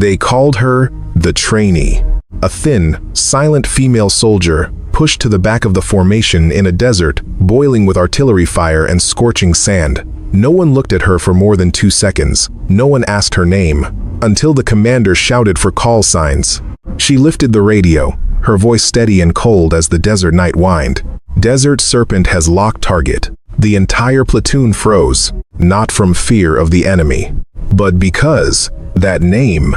They called her the Trainee, a thin, silent female soldier pushed to the back of the formation in a desert boiling with artillery fire and scorching sand. No one looked at her for more than 2 seconds. No one asked her name, until the commander shouted for call signs. She lifted the radio, her voice steady and cold as the desert night whined. Desert Serpent has locked target. The entire platoon froze, not from fear of the enemy, but because that name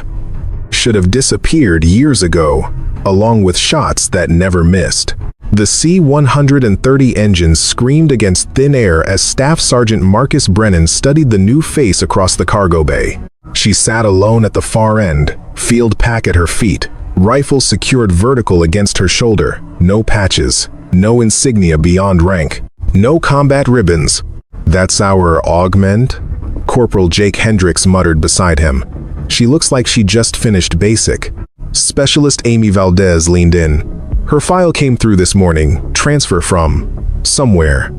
should have disappeared years ago, along with shots that never missed. The C-130 engines screamed against thin air as Staff Sergeant Marcus Brennan studied the new face across the cargo bay. She sat alone at the far end, field pack at her feet, rifle secured vertical against her shoulder. No patches, no insignia beyond rank, no combat ribbons. "That's our augment?" Corporal Jake Hendricks muttered beside him. "She looks like she just finished basic." Specialist Amy Valdez leaned in. "Her file came through this morning. Transfer from somewhere.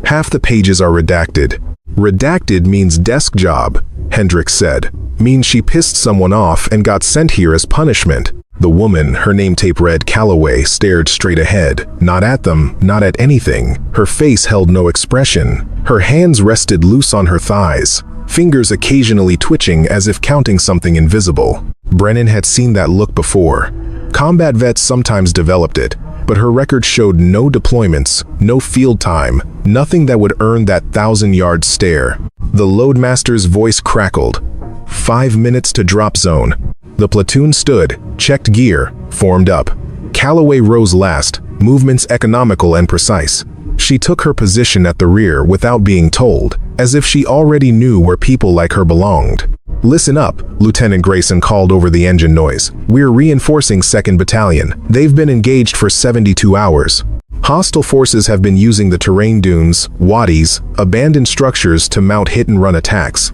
Half the pages are redacted." "Redacted means desk job," Hendricks said. "Means she pissed someone off and got sent here as punishment." The woman, her name tape read Calloway, stared straight ahead. Not at them, not at anything. Her face held no expression. Her hands rested loose on her thighs, fingers occasionally twitching as if counting something invisible. Brennan had seen that look before. Combat vets sometimes developed it, but her record showed no deployments, no field time, nothing that would earn that 1,000-yard stare. The loadmaster's voice crackled. 5 minutes to drop zone. The platoon stood, checked gear, formed up. Calloway rose last, movements economical and precise. She took her position at the rear without being told, as if she already knew where people like her belonged. "Listen up," Lieutenant Grayson called over the engine noise. "We're reinforcing 2nd Battalion. They've been engaged for 72 hours. Hostile forces have been using the terrain dunes, wadis, abandoned structures to mount hit-and-run attacks.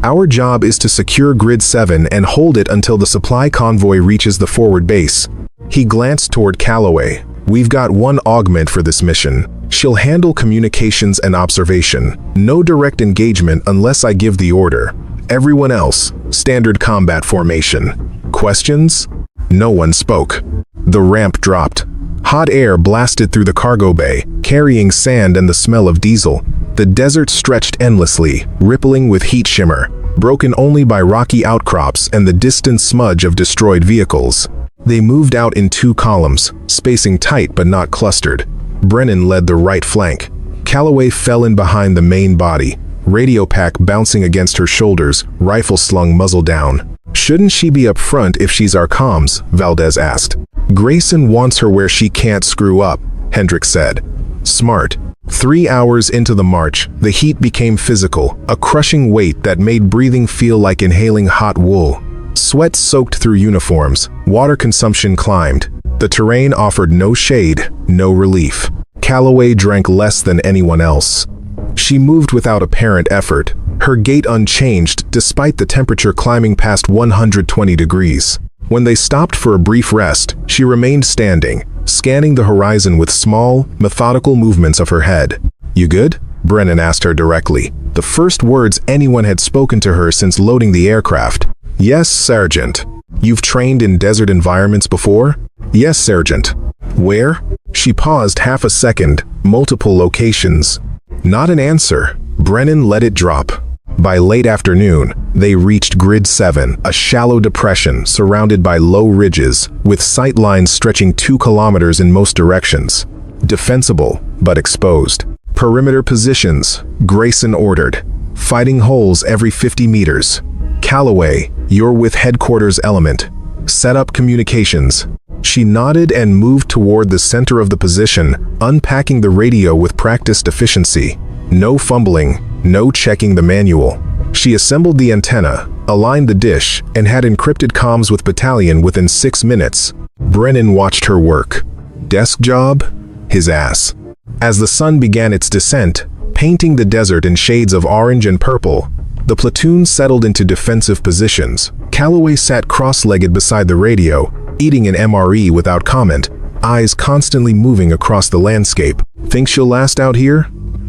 Our job is to secure Grid 7 and hold it until the supply convoy reaches the forward base." He glanced toward Calloway. "We've got one augment for this mission. She'll handle communications and observation. No direct engagement unless I give the order. Everyone else, standard combat formation." Questions? No one spoke. The ramp dropped. Hot air blasted through the cargo bay, carrying sand and the smell of diesel. The desert stretched endlessly, rippling with heat shimmer, broken only by rocky outcrops and the distant smudge of destroyed vehicles. They moved out in 2 columns, spacing tight but not clustered. Brennan led the right flank. Calloway fell in behind the main body, radio pack bouncing against her shoulders, rifle slung muzzle down. "Shouldn't she be up front if she's our comms?" Valdez asked. "Grayson wants her where she can't screw up," Hendricks said. "Smart." 3 hours into the march, the heat became physical, a crushing weight that made breathing feel like inhaling hot wool. Sweat soaked through uniforms, water consumption climbed. The terrain offered no shade, no relief. Calloway drank less than anyone else. She moved without apparent effort, her gait unchanged despite the temperature climbing past 120 degrees. When they stopped for a brief rest, she remained standing, scanning the horizon with small, methodical movements of her head. "You good?" Brennan asked her directly, the first words anyone had spoken to her since loading the aircraft. "Yes, Sergeant." "You've trained in desert environments before?" "Yes, Sergeant." "Where?" She paused half a second, multiple locations. Not an answer. Brennan let it drop. By late afternoon, they reached Grid 7, a shallow depression surrounded by low ridges, with sight lines stretching 2 kilometers in most directions. Defensible, but exposed. "Perimeter positions," Grayson ordered. "Fighting holes every 50 meters. Calloway, you're with headquarters element. Set up communications." She nodded and moved toward the center of the position, unpacking the radio with practiced efficiency. No fumbling, no checking the manual. She assembled the antenna, aligned the dish, and had encrypted comms with battalion within 6 minutes. Brennan watched her work. "Desk job?" His ass. As the sun began its descent, painting the desert in shades of orange and purple, the platoon settled into defensive positions. Calloway sat cross-legged beside the radio, eating an MRE without comment, eyes constantly moving across the landscape. "Think she'll last out here?"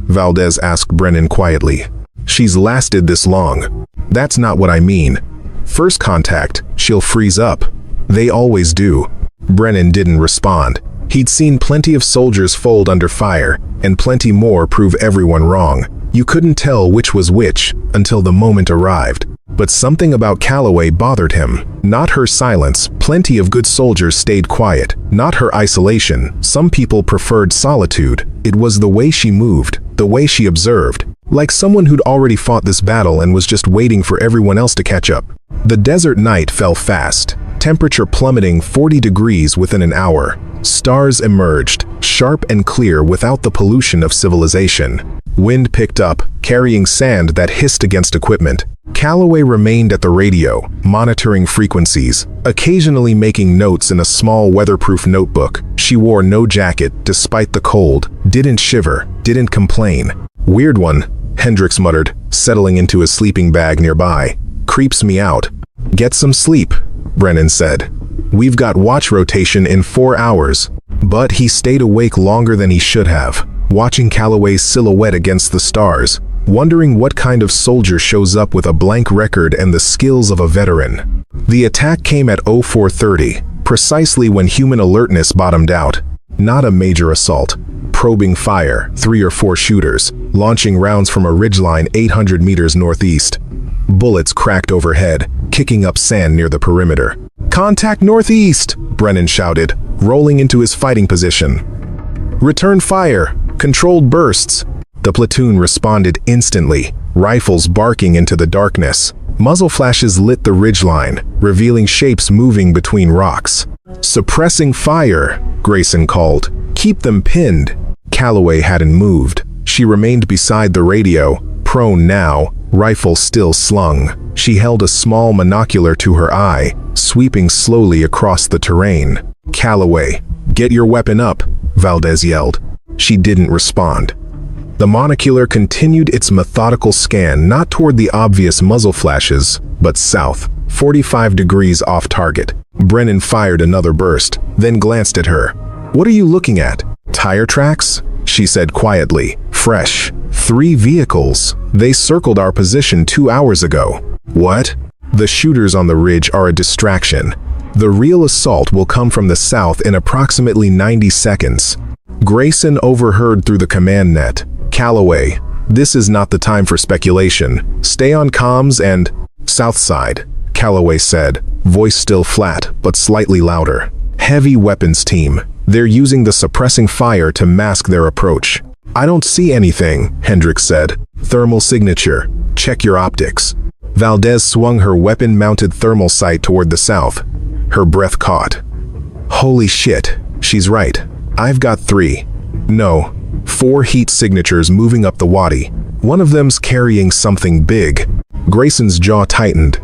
Valdez asked Brennan quietly. "She's lasted this long." "That's not what I mean. First contact, she'll freeze up. They always do. Brennan didn't respond. He'd seen plenty of soldiers fold under fire, and plenty more prove everyone wrong. You couldn't tell which was which until the moment arrived. But something about Calloway bothered him. Not her silence, plenty of good soldiers stayed quiet. Not her isolation, some people preferred solitude. It was the way she moved, the way she observed. Like someone who'd already fought this battle and was just waiting for everyone else to catch up. The desert night fell fast, temperature plummeting 40 degrees within an hour. Stars emerged, sharp and clear without the pollution of civilization. Wind picked up, carrying sand that hissed against equipment. Calloway remained at the radio, monitoring frequencies, occasionally making notes in a small weatherproof notebook. She wore no jacket despite the cold, didn't shiver, didn't complain. Weird one, Hendricks muttered, settling into his sleeping bag nearby. Creeps me out. Get some sleep, Brennan said. We've got watch rotation in 4 hours. But he stayed awake longer than he should have, watching Calloway's silhouette against the stars, wondering what kind of soldier shows up with a blank record and the skills of a veteran. The attack came at 0430, precisely when human alertness bottomed out. Not a major assault. Probing fire, 3 or 4 shooters, launching rounds from a ridgeline 800 meters northeast. Bullets cracked overhead, kicking up sand near the perimeter. Contact northeast, Brennan shouted, rolling into his fighting position. Return fire, controlled bursts. The platoon responded instantly, rifles barking into the darkness. Muzzle flashes lit the ridgeline, revealing shapes moving between rocks. Suppressing fire, Grayson called. Keep them pinned. Calloway hadn't moved. She remained beside the radio, prone now, rifle still slung. She held a small monocular to her eye, sweeping slowly across the terrain. Calloway, get your weapon up, Valdez yelled. She didn't respond. The monocular continued its methodical scan not toward the obvious muzzle flashes, but south, 45 degrees off target. Brennan fired another burst, then glanced at her. What are you looking at? Tire tracks? She said quietly. Fresh. 3 vehicles. They circled our position 2 hours ago. What? The shooters on the ridge are a distraction. The real assault will come from the south in approximately 90 seconds. Grayson overheard through the command net. Calloway, this is not the time for speculation. Stay on comms and... South side, Calloway said, voice still flat, but slightly louder. Heavy weapons team. They're using the suppressing fire to mask their approach. I don't see anything, Hendricks said. Thermal signature. Check your optics. Valdez swung her weapon-mounted thermal sight toward the south. Her breath caught. Holy shit, she's right. I've got 3. No, 4 heat signatures moving up the wadi. One of them's carrying something big. Grayson's jaw tightened.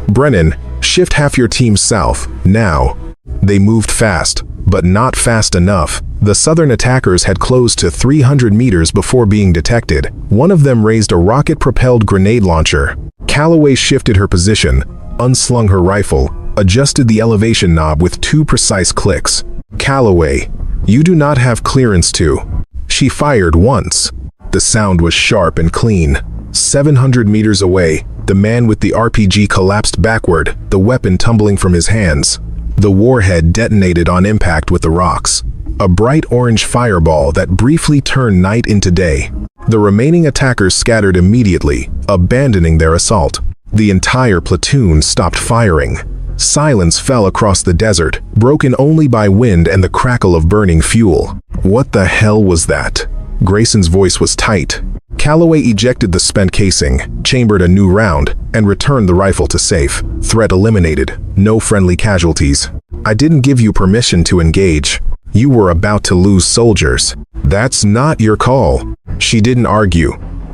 Brennan, shift half your team south, now. They moved fast, but not fast enough. The southern attackers had closed to 300 meters before being detected. One of them raised a rocket-propelled grenade launcher. Calloway shifted her position, unslung her rifle, adjusted the elevation knob with 2 precise clicks. Calloway, you do not have clearance to. She fired once. The sound was sharp and clean. 700 meters away, the man with the RPG collapsed backward, the weapon tumbling from his hands. The warhead detonated on impact with the rocks. A bright orange fireball that briefly turned night into day. The remaining attackers scattered immediately, abandoning their assault. The entire platoon stopped firing. Silence fell across the desert, broken only by wind and the crackle of burning fuel. What the hell was that? Grayson's voice was tight. Calloway ejected the spent casing, chambered a new round, and returned the rifle to safe. Threat eliminated. No friendly casualties. I didn't give you permission to engage. You were about to lose soldiers. That's not your call. She didn't argue,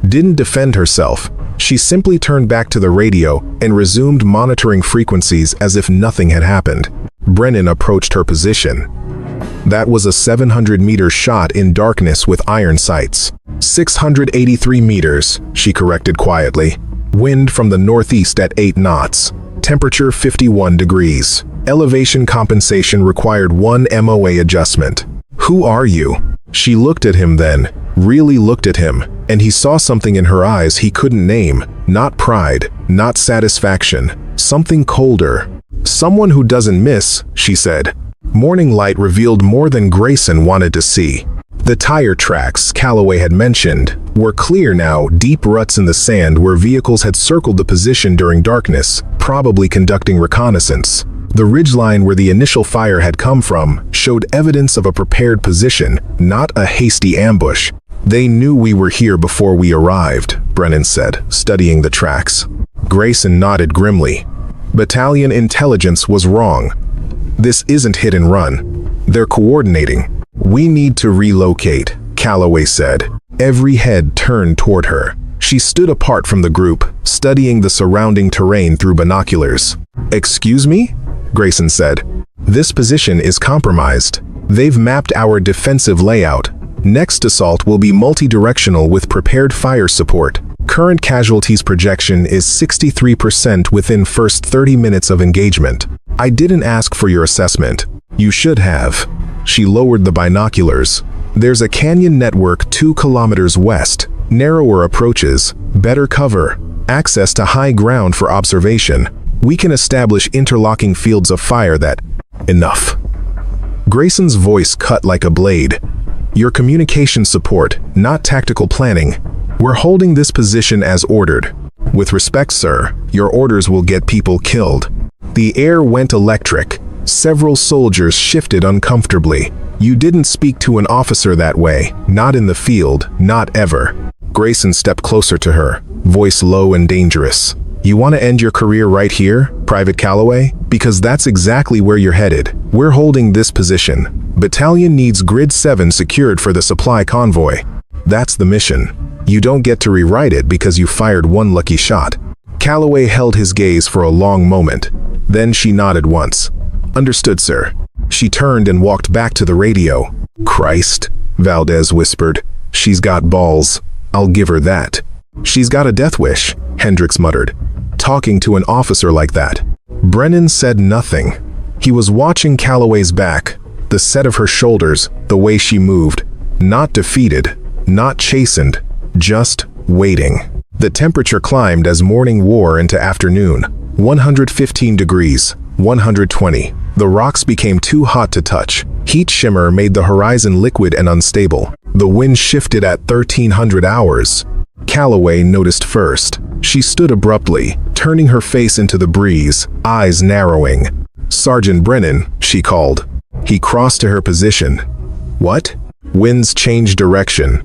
didn't defend herself. She simply turned back to the radio and resumed monitoring frequencies as if nothing had happened. Brennan approached her position. That was a 700-meter shot in darkness with iron sights. 683 meters, she corrected quietly. Wind from the northeast at 8 knots. Temperature 51 degrees. Elevation compensation required 1 MOA adjustment. Who are you? She looked at him then, really looked at him. and he saw something in her eyes he couldn't name. Not pride, not satisfaction, something colder. "Someone who doesn't miss," she said. Morning light revealed more than Grayson wanted to see. The tire tracks Calloway had mentioned were clear now, deep ruts in the sand where vehicles had circled the position during darkness, probably conducting reconnaissance. The ridgeline where the initial fire had come from showed evidence of a prepared position, not a hasty ambush. "They knew we were here before we arrived," Brennan said, studying the tracks. Grayson nodded grimly. Battalion intelligence was wrong. "This isn't hit and run. They're coordinating. We need to relocate," Calloway said. Every head turned toward her. She stood apart from the group, studying the surrounding terrain through binoculars. "Excuse me?" Grayson said. "This position is compromised. They've mapped our defensive layout. Next assault will be multi-directional with prepared fire support. Current casualties projection is 63% within first 30 minutes of engagement. I didn't ask for your assessment. You should have." She lowered the binoculars. "There's a canyon network 2 kilometers west. Narrower approaches, better cover, access to high ground for observation. We can establish interlocking fields of fire that—" "Enough." Grayson's voice cut like a blade. "Your communication support, not tactical planning. We're holding this position as ordered. With respect, sir, your orders will get people killed." The air went electric. Several soldiers shifted uncomfortably. "You didn't speak to an officer that way. Not in the field, not ever." Grayson stepped closer to her, voice low and dangerous. "You want to end your career right here, Private Calloway? Because that's exactly where you're headed. We're holding this position. Battalion needs Grid 7 secured for the supply convoy. That's the mission. You don't get to rewrite it because you fired one lucky shot." Calloway held his gaze for a long moment. Then she nodded once. "Understood, sir." She turned and walked back to the radio. "Christ," Valdez whispered. "She's got balls. I'll give her that." "She's got a death wish," Hendricks muttered. "Talking to an officer like that." Brennan said nothing. He was watching Calloway's back, the set of her shoulders, the way she moved. Not defeated, not chastened, just waiting. The temperature climbed as morning wore into afternoon. 115 degrees, 120. The rocks became too hot to touch. Heat shimmer made the horizon liquid and unstable. The wind shifted at 1300 hours. Calloway noticed first. She stood abruptly, turning her face into the breeze, eyes narrowing. "Sergeant Brennan," she called. He crossed to her position. "What?" "Winds changed direction.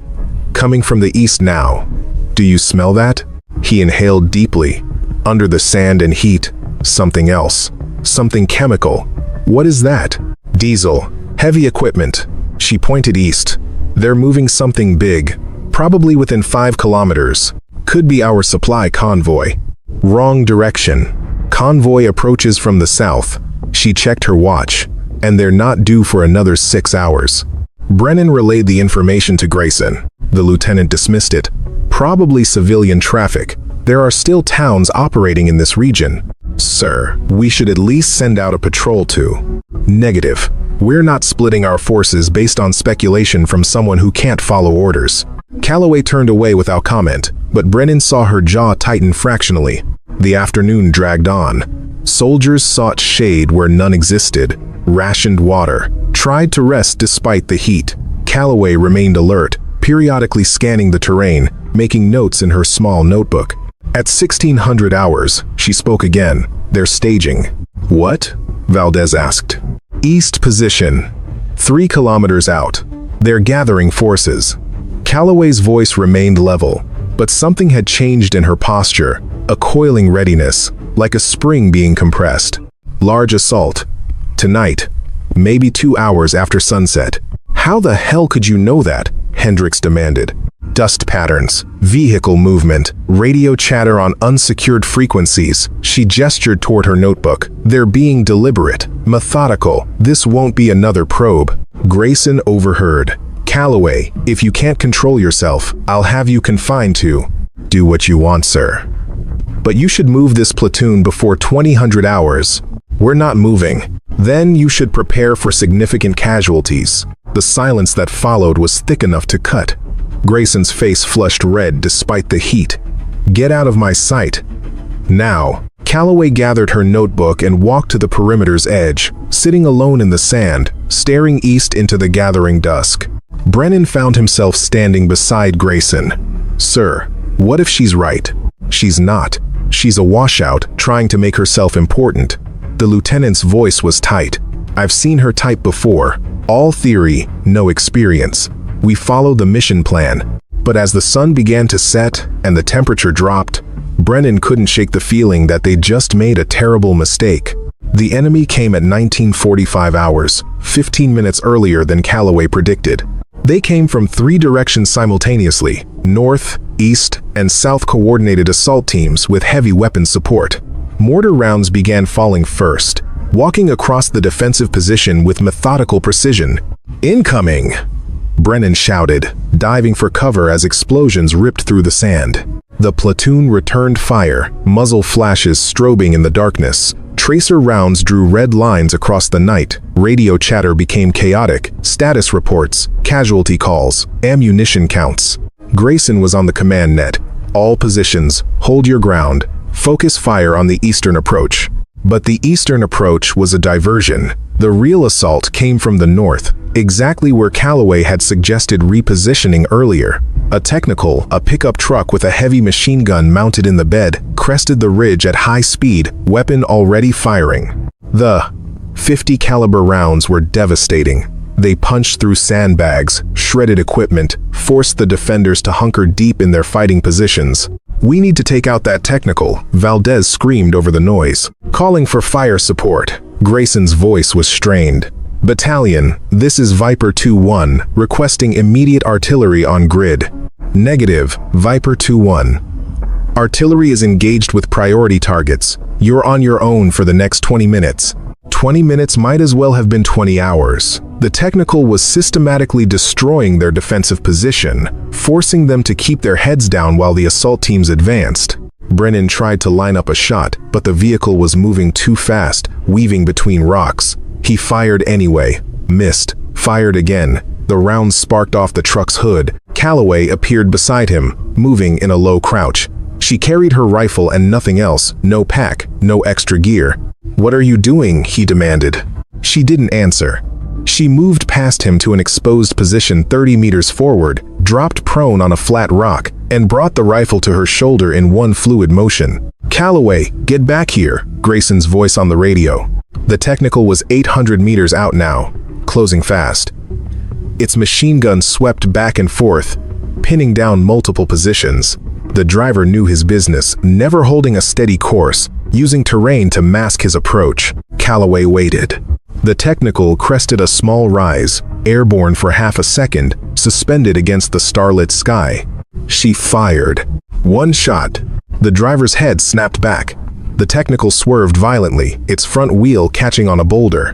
Coming from the east now. Do you smell that?" He inhaled deeply. Under the sand and heat, something else. Something chemical. "What is that?" "Diesel. Heavy equipment." She pointed east. "They're moving something big. Probably within 5 kilometers. Could be our supply convoy." "Wrong direction. Convoy approaches from the south." She checked her watch. "And they're not due for another 6 hours." Brennan relayed the information to Grayson. The lieutenant dismissed it. "Probably civilian traffic. There are still towns operating in this region." "Sir, we should at least send out a patrol too." "Negative. We're not splitting our forces based on speculation from someone who can't follow orders." Calloway turned away without comment, but Brennan saw her jaw tighten fractionally. The afternoon dragged on. Soldiers sought shade where none existed, rationed water, tried to rest despite the heat. Calloway remained alert, periodically scanning the terrain, making notes in her small notebook. At 1600 hours, she spoke again. "They're staging." "What?" Valdez asked. "East position. 3 kilometers out. They're gathering forces." Calloway's voice remained level, but something had changed in her posture, a coiling readiness, like a spring being compressed. "Large assault. Tonight. Maybe 2 hours after sunset." "How the hell could you know that?" Hendricks demanded. "Dust patterns, vehicle movement, radio chatter on unsecured frequencies." She gestured toward her notebook. "They're being deliberate, methodical. This won't be another probe." Grayson overheard. "Calloway, if you can't control yourself, I'll have you confined to." "Do what you want, sir. But you should move this platoon before 2000 hours." "We're not moving." "Then you should prepare for significant casualties." The silence that followed was thick enough to cut. Grayson's face flushed red despite the heat. "Get out of my sight. Now." Calloway gathered her notebook and walked to the perimeter's edge, sitting alone in the sand, staring east into the gathering dusk. Brennan found himself standing beside Grayson. "Sir, what if she's right?" "She's not. She's a washout, trying to make herself important." The lieutenant's voice was tight. "I've seen her type before. All theory, no experience. We follow the mission plan." But as the sun began to set and the temperature dropped, Brennan couldn't shake the feeling that they'd just made a terrible mistake. The enemy came at 1945 hours, 15 minutes earlier than Calloway predicted. They came from 3 directions simultaneously: north, east, and south coordinated assault teams with heavy weapon support. Mortar rounds began falling first, walking across the defensive position with methodical precision. "Incoming!" Brennan shouted, diving for cover as explosions ripped through the sand. The platoon returned fire, muzzle flashes strobing in the darkness. Tracer rounds drew red lines across the night. Radio chatter became chaotic. Status reports, casualty calls, ammunition counts. Grayson was on the command net. "All positions, hold your ground. Focus fire on the eastern approach." But the eastern approach was a diversion. The real assault came from the north, exactly where Calloway had suggested repositioning earlier. A technical, a pickup truck with a heavy machine gun mounted in the bed, crested the ridge at high speed, weapon already firing. The 50 caliber rounds were devastating. They punched through sandbags, shredded equipment, forced the defenders to hunker deep in their fighting positions. "We need to take out that technical," Valdez screamed over the noise, calling for fire support. Grayson's voice was strained. "Battalion, this is Viper 2-1, requesting immediate artillery on grid." "Negative, Viper 2-1. Artillery is engaged with priority targets. You're on your own for the next 20 minutes. 20 minutes might as well have been 20 hours. The technical was systematically destroying their defensive position, forcing them to keep their heads down while the assault teams advanced. Brennan tried to line up a shot, but the vehicle was moving too fast, weaving between rocks. He fired anyway, missed, fired again. The rounds sparked off the truck's hood. Calloway appeared beside him, moving in a low crouch. She carried her rifle and nothing else, no pack, no extra gear. "What are you doing?" he demanded. She didn't answer. She moved past him to an exposed position 30 meters forward, dropped prone on a flat rock, and brought the rifle to her shoulder in one fluid motion. "Calloway, get back here," Grayson's voice on the radio. The technical was 800 meters out now, closing fast. Its machine gun swept back and forth, pinning down multiple positions. The driver knew his business, never holding a steady course, using terrain to mask his approach. Calloway waited. The technical crested a small rise, airborne for half a second, suspended against the starlit sky. She fired. One shot. The driver's head snapped back. The technical swerved violently, its front wheel catching on a boulder.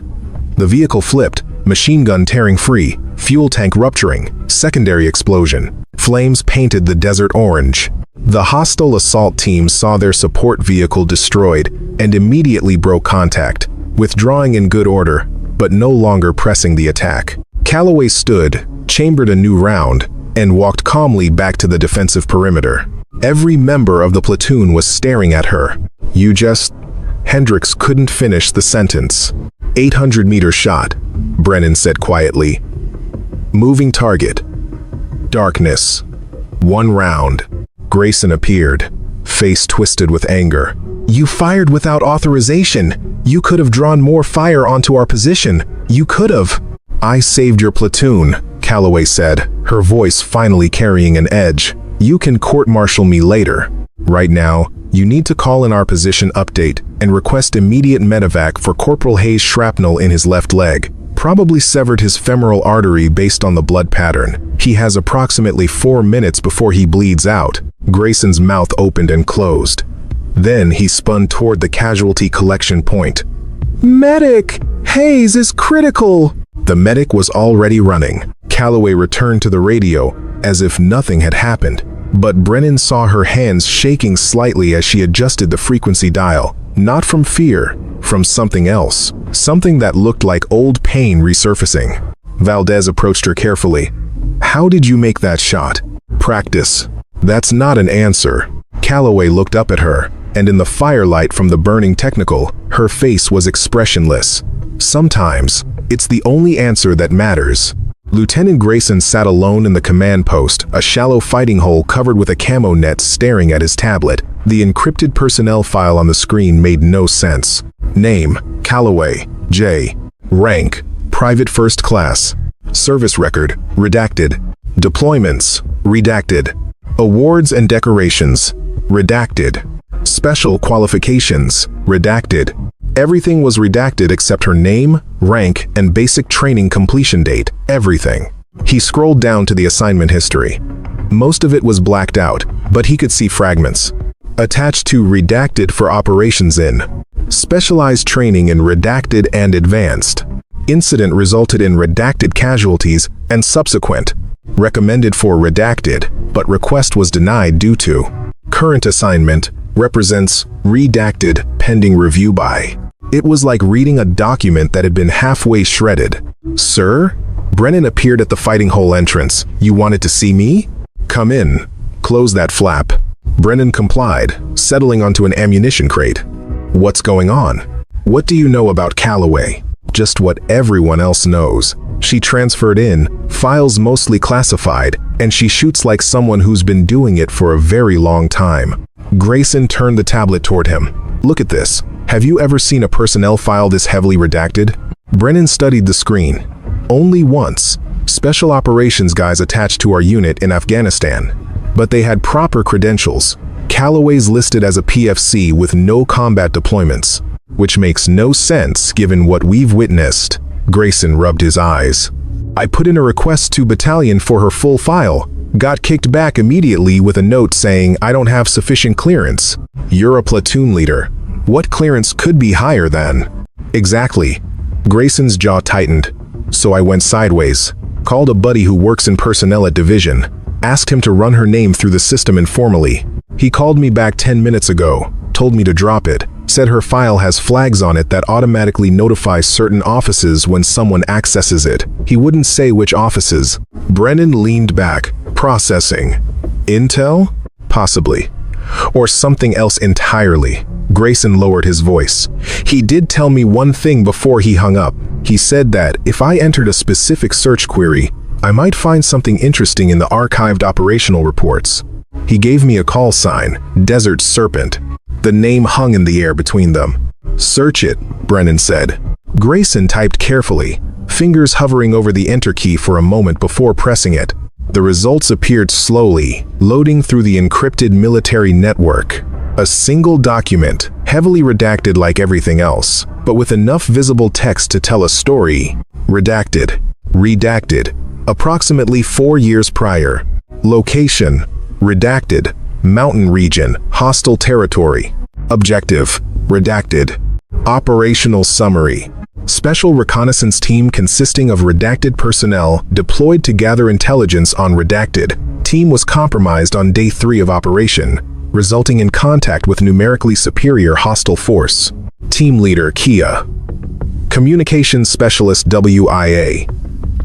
The vehicle flipped, machine gun tearing free, fuel tank rupturing, secondary explosion. Flames painted the desert orange. The hostile assault team saw their support vehicle destroyed and immediately broke contact, withdrawing in good order, but no longer pressing the attack. Calloway stood, chambered a new round, and walked calmly back to the defensive perimeter. Every member of the platoon was staring at her. "You just..." Hendricks couldn't finish the sentence. 800-meter shot, Brennan said quietly. "Moving target. Darkness. 1 round." Grayson appeared, face twisted with anger. "You fired without authorization. You could have drawn more fire onto our position. You could have." "I saved your platoon," Calloway said, her voice finally carrying an edge. "You can court-martial me later. Right now, you need to call in our position update and request immediate medevac for Corporal Hayes' shrapnel in his left leg. Probably severed his femoral artery based on the blood pattern. He has approximately 4 minutes before he bleeds out." Grayson's mouth opened and closed. Then he spun toward the casualty collection point. "Medic! Hayes is critical!" The medic was already running. Calloway returned to the radio as if nothing had happened, but Brennan saw her hands shaking slightly as she adjusted the frequency dial. Not from fear, from something else. Something that looked like old pain resurfacing. Valdez approached her carefully. "How did you make that shot?" Practice. That's not an answer. Calloway looked up at her, and in the firelight from the burning technical, her face was expressionless. Sometimes, it's the only answer that matters. Lieutenant Grayson sat alone in the command post, a shallow fighting hole covered with a camo net staring at his tablet. The encrypted personnel file on the screen made no sense. Name, Calloway, J. Rank, Private First Class. Service record, redacted. Deployments, redacted. Awards and decorations, redacted. Special qualifications, redacted. Everything was redacted except her name, rank, and basic training completion date. Everything. He scrolled down to the assignment history. Most of it was blacked out, but he could see fragments. Attached to redacted for operations in. Specialized training in redacted and advanced. Incident resulted in redacted casualties and subsequent. Recommended for redacted, but request was denied due to. Current assignment represents redacted pending review by. It was like reading a document that had been halfway shredded. Sir? Brennan appeared at the fighting hole entrance. You wanted to see me? Come in. Close that flap. Brennan complied, settling onto an ammunition crate. What's going on? What do you know about Calloway? Just what everyone else knows. She transferred in, files mostly classified, and she shoots like someone who's been doing it for a very long time. Grayson turned the tablet toward him. Look at this. Have you ever seen a personnel file this heavily redacted? Brennan studied the screen. Only once. Special operations guys attached to our unit in Afghanistan. But they had proper credentials. Calloway's listed as a PFC with no combat deployments. Which makes no sense given what we've witnessed. Grayson rubbed his eyes. I put in a request to battalion for her full file. Got kicked back immediately with a note saying I don't have sufficient clearance. You're a platoon leader. What clearance could be higher than? Exactly. Grayson's jaw tightened. So I went sideways. Called a buddy who works in personnel at division. Asked him to run her name through the system informally. He called me back 10 minutes ago. Told me to drop it. Said her file has flags on it that automatically notify certain offices when someone accesses it. He wouldn't say which offices. Brennan leaned back, processing. Intel? Possibly. Or something else entirely. Grayson lowered his voice. He did tell me one thing before he hung up. He said that if I entered a specific search query, I might find something interesting in the archived operational reports. He gave me a call sign, Desert Serpent. The name hung in the air between them. Search it, Brennan said. Grayson typed carefully, fingers hovering over the enter key for a moment before pressing it. The results appeared slowly, loading through the encrypted military network. A single document, heavily redacted like everything else, but with enough visible text to tell a story. Redacted. Redacted. Approximately 4 years prior. Location. Redacted. Mountain region, hostile territory. Objective, redacted. Operational summary. Special reconnaissance team consisting of redacted personnel deployed to gather intelligence on redacted. Team was compromised on day 3 of operation, resulting in contact with numerically superior hostile force. Team leader, Kia. Communications specialist, WIA.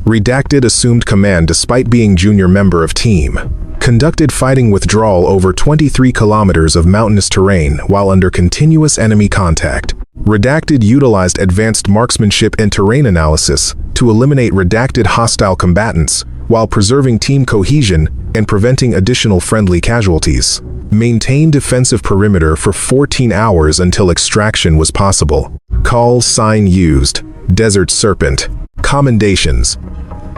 Redacted assumed command despite being junior member of team. Conducted fighting withdrawal over 23 kilometers of mountainous terrain while under continuous enemy contact. Redacted utilized advanced marksmanship and terrain analysis to eliminate redacted hostile combatants while preserving team cohesion and preventing additional friendly casualties. Maintained defensive perimeter for 14 hours until extraction was possible. Call sign used, Desert Serpent. Commendations.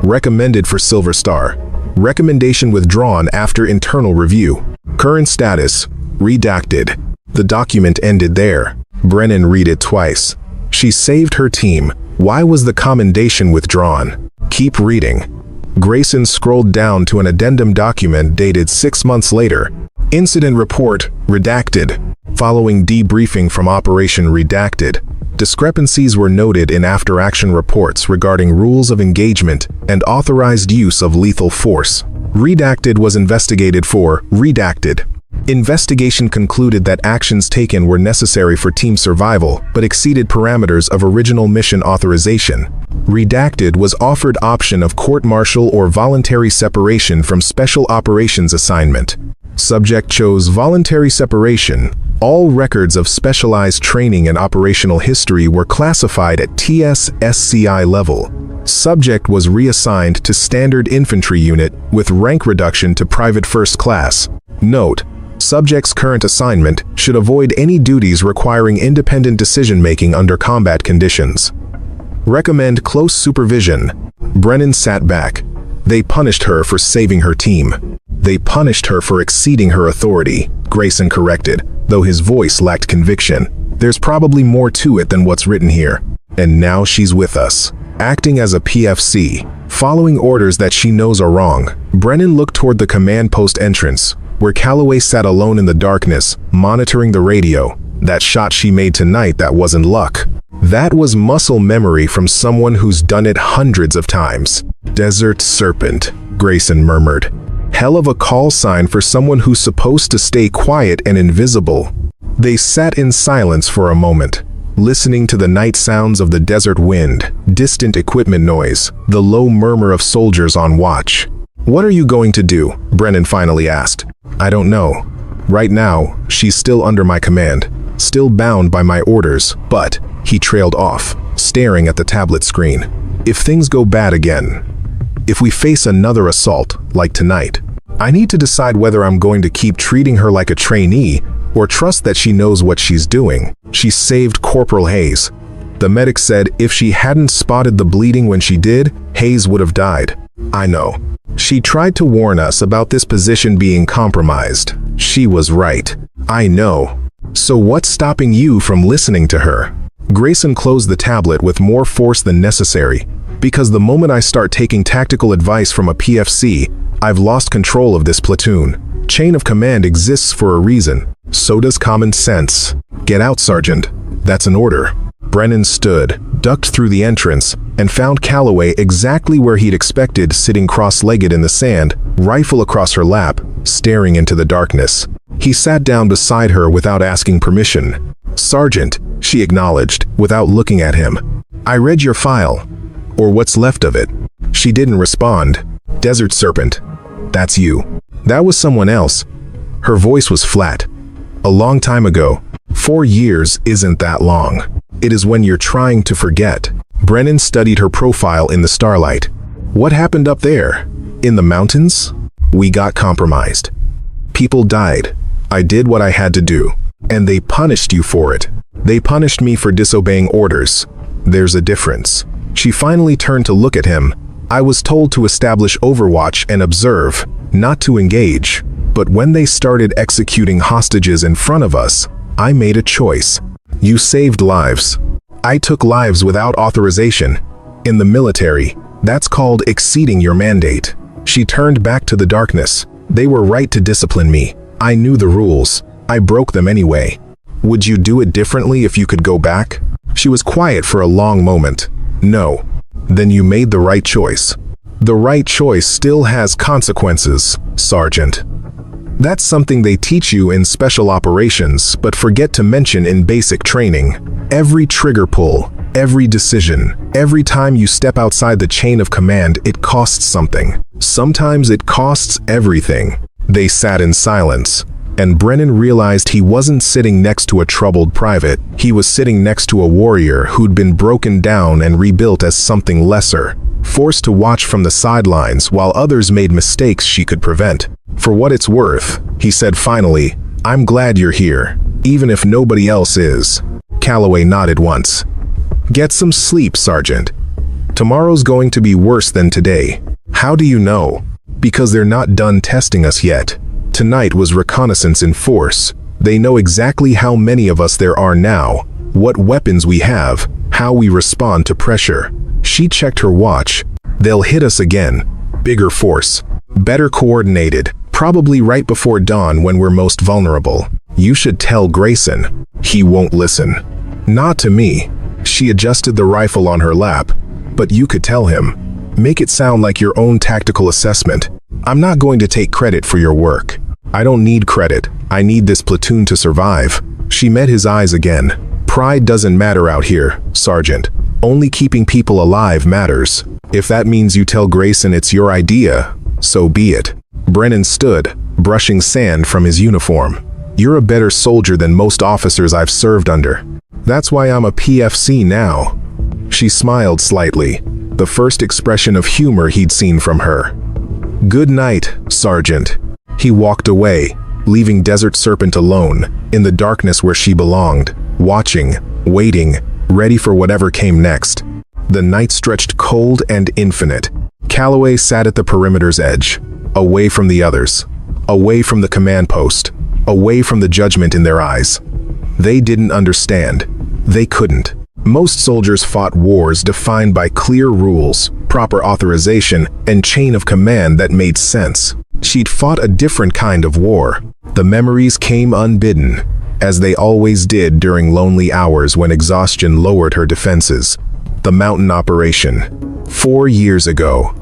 Recommended for Silver Star. Recommendation withdrawn after internal review. Current status, redacted. The document ended there. Brennan read it twice. She saved her team. Why was the commendation withdrawn? Keep reading. Grayson scrolled down to an addendum document dated 6 months later. Incident report, redacted. Following debriefing from Operation Redacted, discrepancies were noted in after-action reports regarding rules of engagement and authorized use of lethal force. Redacted was investigated for redacted. Investigation concluded that actions taken were necessary for team survival but exceeded parameters of original mission authorization. Redacted was offered option of court-martial or voluntary separation from special operations assignment. Subject chose voluntary separation. All records of specialized training and operational history were classified at TS/SCI level. Subject was reassigned to Standard Infantry Unit with rank reduction to Private First Class. Note: subject's current assignment should avoid any duties requiring independent decision-making under combat conditions. Recommend close supervision. Brennan sat back. They punished her for saving her team. They punished her for exceeding her authority, Grayson corrected, though his voice lacked conviction. There's probably more to it than what's written here. And now she's with us, acting as a PFC, following orders that she knows are wrong. Brennan looked toward the command post entrance, where Calloway sat alone in the darkness, monitoring the radio. That shot she made tonight, that wasn't luck. That was muscle memory from someone who's done it hundreds of times. Desert Serpent, Grayson murmured. Hell of a call sign for someone who's supposed to stay quiet and invisible. They sat in silence for a moment, listening to the night sounds of the desert wind, distant equipment noise, the low murmur of soldiers on watch. "What are you going to do?" Brennan finally asked. "I don't know. Right now, she's still under my command, still bound by my orders, but..." He trailed off, staring at the tablet screen. "If things go bad again, if we face another assault, like tonight, I need to decide whether I'm going to keep treating her like a trainee or trust that she knows what she's doing." She saved Corporal Hayes. The medic said if she hadn't spotted the bleeding when she did, Hayes would have died. "I know. She tried to warn us about this position being compromised. She was right. I know. So what's stopping you from listening to her?" Grayson closed the tablet with more force than necessary, "Because the moment I start taking tactical advice from a PFC, I've lost control of this platoon. Chain of command exists for a reason. So does common sense. Get out, Sergeant. That's an order." Brennan stood, ducked through the entrance, and found Calloway exactly where he'd expected, sitting cross-legged in the sand, rifle across her lap, staring into the darkness. He sat down beside her without asking permission. "Sergeant," she acknowledged, without looking at him. "I read your file. Or what's left of it." She didn't respond. "Desert Serpent. That's you." That was someone else. Her voice was flat. "A long time ago. 4 years isn't that long. It is when you're trying to forget." Brennan studied her profile in the starlight. "What happened up there? In the mountains?" "We got compromised. People died. I did what I had to do. And they punished you for it. They punished me for disobeying orders. There's a difference." She finally turned to look at him. "I was told to establish overwatch and observe, not to engage. But when they started executing hostages in front of us, I made a choice. You saved lives. I took lives without authorization. In the military, that's called exceeding your mandate." She turned back to the darkness. "They were right to discipline me. I knew the rules. I broke them anyway. Would you do it differently if you could go back?" She was quiet for a long moment. "No." "Then you made the right choice." "The right choice still has consequences, Sergeant. That's something they teach you in special operations, but forget to mention in basic training. Every trigger pull, every decision, every time you step outside the chain of command, it costs something. Sometimes it costs everything." They sat in silence, and Brennan realized he wasn't sitting next to a troubled private. He was sitting next to a warrior who'd been broken down and rebuilt as something lesser, forced to watch from the sidelines while others made mistakes she could prevent. "For what it's worth," he said finally, "I'm glad you're here, even if nobody else is." Calloway nodded once. "Get some sleep, Sergeant. Tomorrow's going to be worse than today." "How do you know?" "Because they're not done testing us yet. Tonight was reconnaissance in force. They know exactly how many of us there are now, what weapons we have, how we respond to pressure." She checked her watch. "They'll hit us again. Bigger force. Better coordinated. Probably right before dawn when we're most vulnerable. You should tell Grayson." "He won't listen." "Not to me." She adjusted the rifle on her lap. "But you could tell him. Make it sound like your own tactical assessment. I'm not going to take credit for your work. I don't need credit. I need this platoon to survive." She met his eyes again. "Pride doesn't matter out here, Sergeant. Only keeping people alive matters. If that means you tell Grayson it's your idea, so be it. Brennan stood, brushing sand from his uniform. You're a better soldier than most officers I've served under. That's why I'm a PFC now. She smiled slightly, the first expression of humor he'd seen from her. Good night, Sergeant. He walked away, leaving Desert Serpent alone, in the darkness where she belonged, watching, waiting, ready for whatever came next. The night stretched cold and infinite. Calloway sat at the perimeter's edge, away from the others, away from the command post, away from the judgment in their eyes. They didn't understand. They couldn't. Most soldiers fought wars defined by clear rules, proper authorization, and chain of command that made sense. She'd fought a different kind of war. The memories came unbidden, as they always did during lonely hours when exhaustion lowered her defenses. The mountain operation. 4 years ago.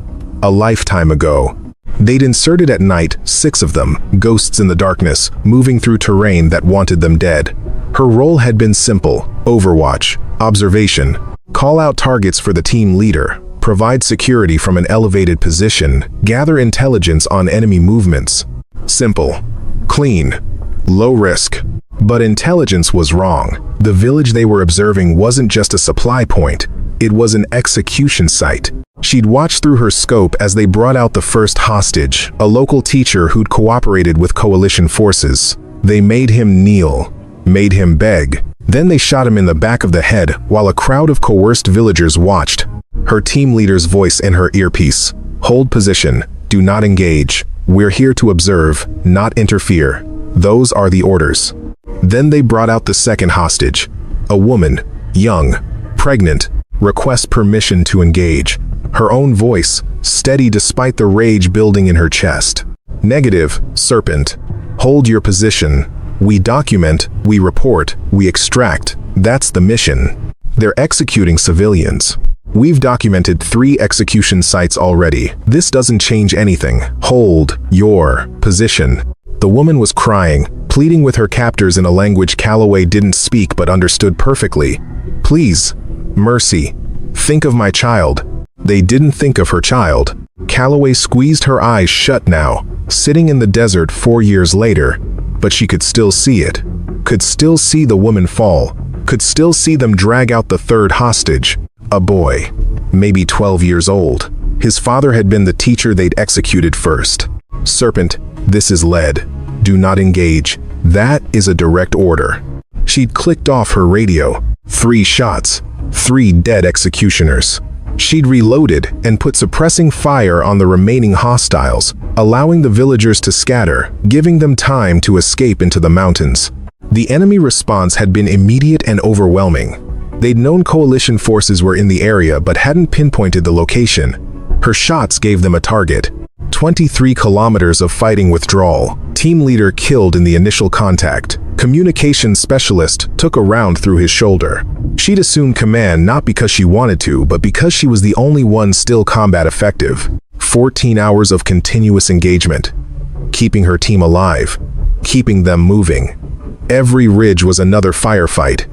A lifetime ago. They'd inserted at night, 6 of them, ghosts in the darkness, moving through terrain that wanted them dead. Her role had been simple: overwatch, observation, call out targets for the team leader, provide security from an elevated position, gather intelligence on enemy movements. Simple, clean, low risk. But intelligence was wrong. The village they were observing wasn't just a supply point, it was an execution site. She'd watched through her scope as they brought out the first hostage, a local teacher who'd cooperated with coalition forces. They made him kneel, made him beg. Then they shot him in the back of the head while a crowd of coerced villagers watched. Her team leader's voice in her earpiece. Hold position. Do not engage. We're here to observe, not interfere. Those are the orders. Then they brought out the second hostage. A woman, young, pregnant, requests permission to engage. Her own voice, steady despite the rage building in her chest. Negative, Serpent. Hold your position. We document, we report, we extract. That's the mission. They're executing civilians. We've documented 3 execution sites already. This doesn't change anything. Hold your position. The woman was crying, pleading with her captors in a language Calloway didn't speak but understood perfectly. Please, mercy, think of my child. They didn't think of her child. Calloway squeezed her eyes shut now, sitting in the desert 4 years later, but she could still see it. Could still see the woman fall. Could still see them drag out the third hostage. A boy, maybe 12 years old. His father had been the teacher they'd executed first. Serpent, this is lead. Do not engage. That is a direct order. She'd clicked off her radio. 3 shots. 3 dead executioners. She'd reloaded and put suppressing fire on the remaining hostiles, allowing the villagers to scatter, giving them time to escape into the mountains. The enemy response had been immediate and overwhelming. They'd known coalition forces were in the area but hadn't pinpointed the location. Her shots gave them a target. 23 kilometers of fighting withdrawal. Team leader killed in the initial contact. Communications specialist took a round through his shoulder. She'd assumed command not because she wanted to, but because she was the only one still combat effective. 14 hours of continuous engagement. Keeping her team alive. Keeping them moving. Every ridge was another firefight.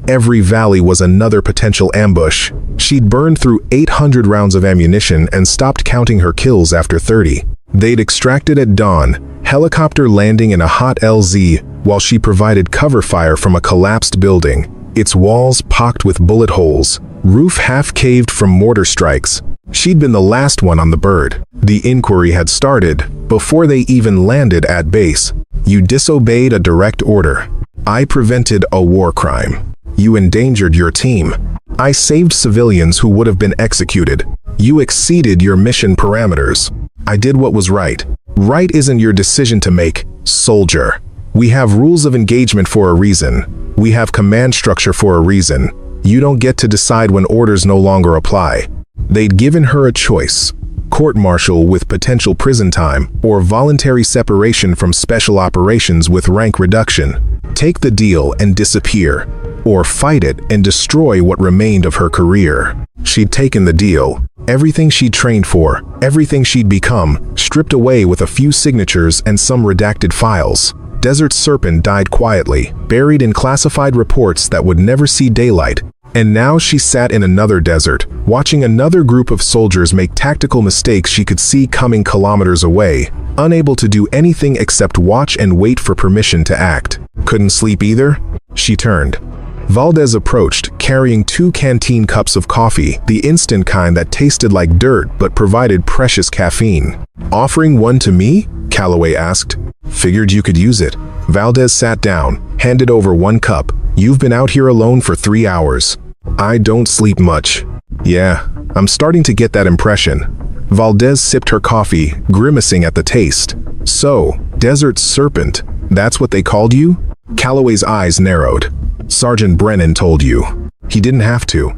Every valley was another potential ambush. She'd burned through 800 rounds of ammunition and stopped counting her kills after 30. They'd extracted at dawn, helicopter landing in a hot LZ, while she provided cover fire from a collapsed building, its walls pocked with bullet holes, roof half-caved from mortar strikes. She'd been the last one on the bird. The inquiry had started before they even landed at base. You disobeyed a direct order. I prevented a war crime. You endangered your team. I saved civilians who would have been executed. You exceeded your mission parameters. I did what was right. Right isn't your decision to make, soldier. We have rules of engagement for a reason. We have command structure for a reason. You don't get to decide when orders no longer apply. They'd given her a choice. Court-martial with potential prison time, or voluntary separation from special operations with rank reduction. Take the deal and disappear, or fight it and destroy what remained of her career. She'd taken the deal. Everything she'd trained for, everything she'd become, stripped away with a few signatures and some redacted files. Desert Serpent died quietly, buried in classified reports that would never see daylight. And now she sat in another desert, watching another group of soldiers make tactical mistakes she could see coming kilometers away, unable to do anything except watch and wait for permission to act. Couldn't sleep either? She turned. Valdez approached, carrying 2 canteen cups of coffee, the instant kind that tasted like dirt but provided precious caffeine. Offering one to me? Calloway asked. Figured you could use it. Valdez sat down, handed over 1 cup. You've been out here alone for 3 hours. I don't sleep much. Yeah, I'm starting to get that impression. Valdez sipped her coffee, grimacing at the taste. So, Desert Serpent, that's what they called you? Calloway's eyes narrowed. Sergeant Brennan told you. He didn't have to.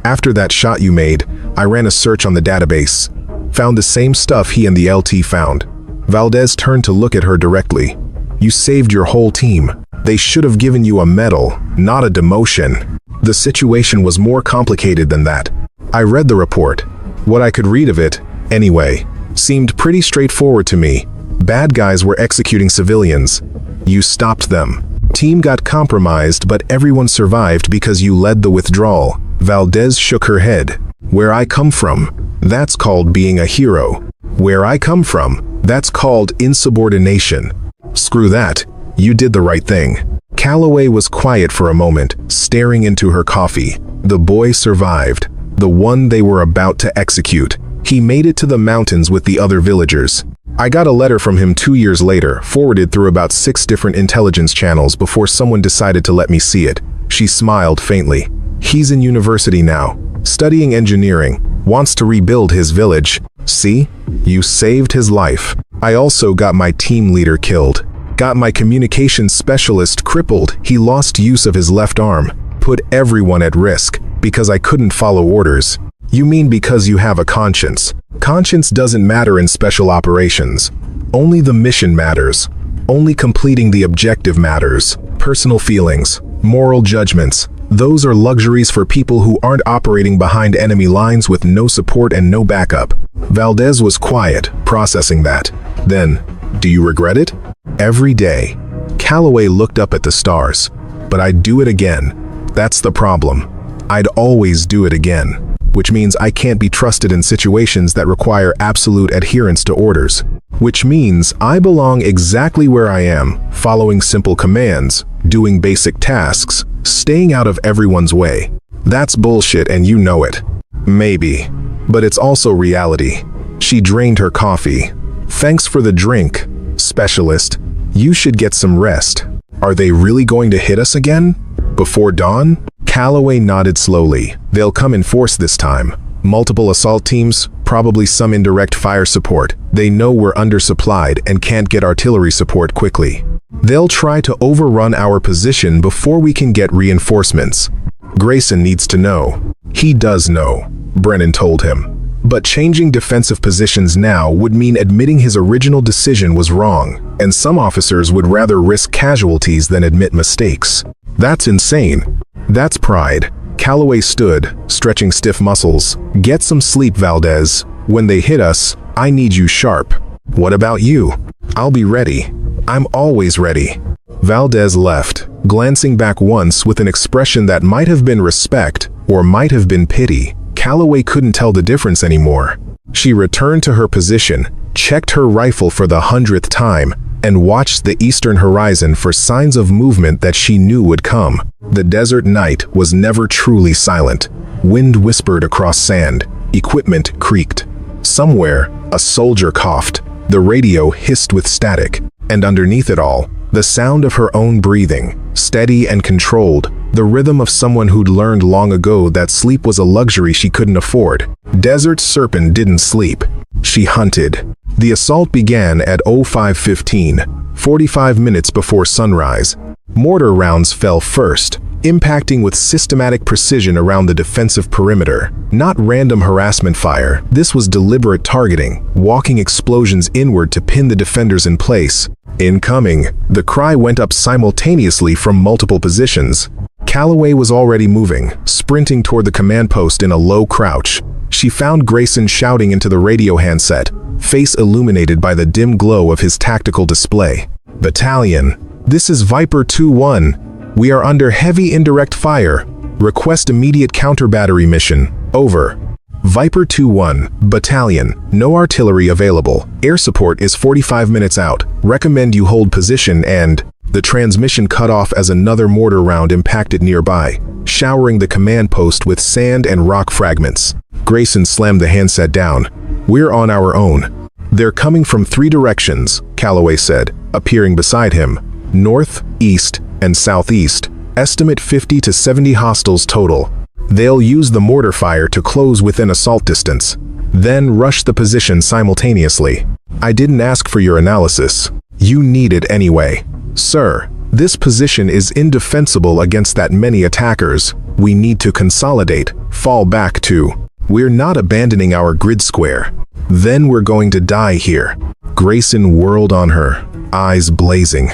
After that shot you made, I ran a search on the database. Found the same stuff he and the LT found. Valdez turned to look at her directly. You saved your whole team. They should have given you a medal, not a demotion. The situation was more complicated than that. I read the report. What I could read of it, anyway, seemed pretty straightforward to me. Bad guys were executing civilians. You stopped them. Team got compromised, but everyone survived because you led the withdrawal. Valdez shook her head. Where I come from, that's called being a hero. Where I come from, that's called insubordination. Screw that. You did the right thing. Calloway was quiet for a moment, staring into her coffee. The boy survived. The one they were about to execute. He made it to the mountains with the other villagers. I got a letter from him 2 years later, forwarded through about 6 different intelligence channels before someone decided to let me see it. She smiled faintly. He's in university now, studying engineering, wants to rebuild his village. See? You saved his life. I also got my team leader killed. Got my communications specialist crippled. He lost use of his left arm. Put everyone at risk, because I couldn't follow orders. You mean because you have a conscience? Conscience doesn't matter in special operations. Only the mission matters. Only completing the objective matters. Personal feelings, moral judgments, those are luxuries for people who aren't operating behind enemy lines with no support and no backup. Valdez was quiet, processing that. Then, do you regret it? Every day. Calloway looked up at the stars. But I'd do it again. That's the problem. I'd always do it again. Which means I can't be trusted in situations that require absolute adherence to orders. Which means I belong exactly where I am, following simple commands, doing basic tasks, staying out of everyone's way. That's bullshit and you know it. Maybe. But it's also reality. She drained her coffee. Thanks for the drink, specialist. You should get some rest. Are they really going to hit us again? Before dawn? Calloway nodded slowly. They'll come in force this time. Multiple assault teams, probably some indirect fire support. They know we're undersupplied and can't get artillery support quickly. They'll try to overrun our position before we can get reinforcements. Grayson needs to know. He does know, Brennan told him. But changing defensive positions now would mean admitting his original decision was wrong, and some officers would rather risk casualties than admit mistakes. That's insane. That's pride. Calloway stood, stretching stiff muscles. Get some sleep, Valdez. When they hit us, I need you sharp. What about you? I'll be ready. I'm always ready. Valdez left, glancing back once with an expression that might have been respect or might have been pity. Calloway couldn't tell the difference anymore. She returned to her position, checked her rifle for the 100th time, and watched the eastern horizon for signs of movement that she knew would come. The desert night was never truly silent. Wind whispered across sand. Equipment creaked. Somewhere, a soldier coughed. The radio hissed with static. And underneath it all, the sound of her own breathing, steady and controlled, the rhythm of someone who'd learned long ago that sleep was a luxury she couldn't afford. Desert Serpent didn't sleep. She hunted. The assault began at 05:15, 45 minutes before sunrise. Mortar rounds fell first, impacting with systematic precision around the defensive perimeter. Not random harassment fire, this was deliberate targeting, walking explosions inward to pin the defenders in place. Incoming, the cry went up simultaneously from multiple positions. Calloway was already moving, sprinting toward the command post in a low crouch. She found Grayson shouting into the radio handset, face illuminated by the dim glow of his tactical display. Battalion, this is Viper 2-1. We are under heavy indirect fire. Request immediate counter-battery mission. Over. Viper 2-1, Battalion, no artillery available. Air support is 45 minutes out. Recommend you hold position and... The transmission cut off as another mortar round impacted nearby, showering the command post with sand and rock fragments. Grayson slammed the handset down. We're on our own. They're coming from 3 directions, Calloway said, appearing beside him. North, east, and southeast. Estimate 50 to 70 hostiles total. They'll use the mortar fire to close within assault distance, then rush the position simultaneously. I didn't ask for your analysis. You need it anyway. Sir, this position is indefensible against that many attackers. We need to consolidate, fall back to. We're not abandoning our grid square. Then we're going to die here. Grayson whirled on her, eyes blazing.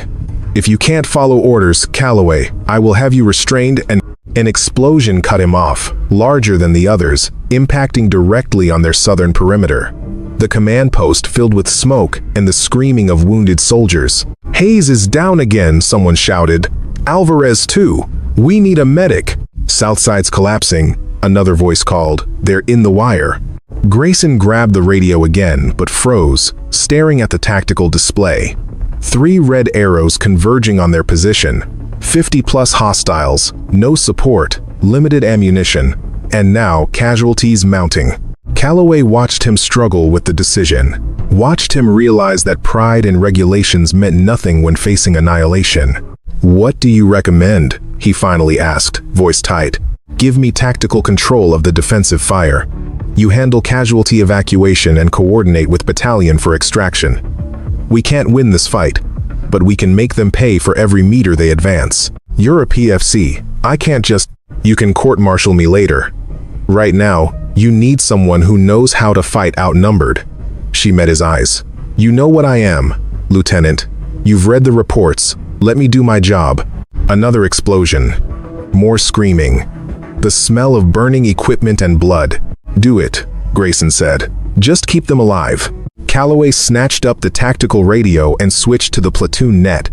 If you can't follow orders, Calloway, I will have you restrained and... An explosion cut him off, larger than the others, impacting directly on their southern perimeter. The command post filled with smoke and the screaming of wounded soldiers. Hayes is down again, someone shouted. Alvarez too. We need a medic. Southside's collapsing, another voice called. They're in the wire. Grayson grabbed the radio again, but froze, staring at the tactical display. 3 red arrows converging on their position. 50+ hostiles, no support, limited ammunition, and now casualties mounting. Calloway watched him struggle with the decision, watched him realize that pride and regulations meant nothing when facing annihilation. What do you recommend? He finally asked, voice tight. Give me tactical control of the defensive fire. You handle casualty evacuation and coordinate with battalion for extraction. We can't win this fight, but we can make them pay for every meter they advance. You're a PFC. I can't just... You can court-martial me later. Right now, you need someone who knows how to fight outnumbered. She met his eyes. You know what I am, Lieutenant. You've read the reports. Let me do my job. Another explosion. More screaming. The smell of burning equipment and blood. Do it, Grayson said. Just keep them alive. Calloway snatched up the tactical radio and switched to the platoon net.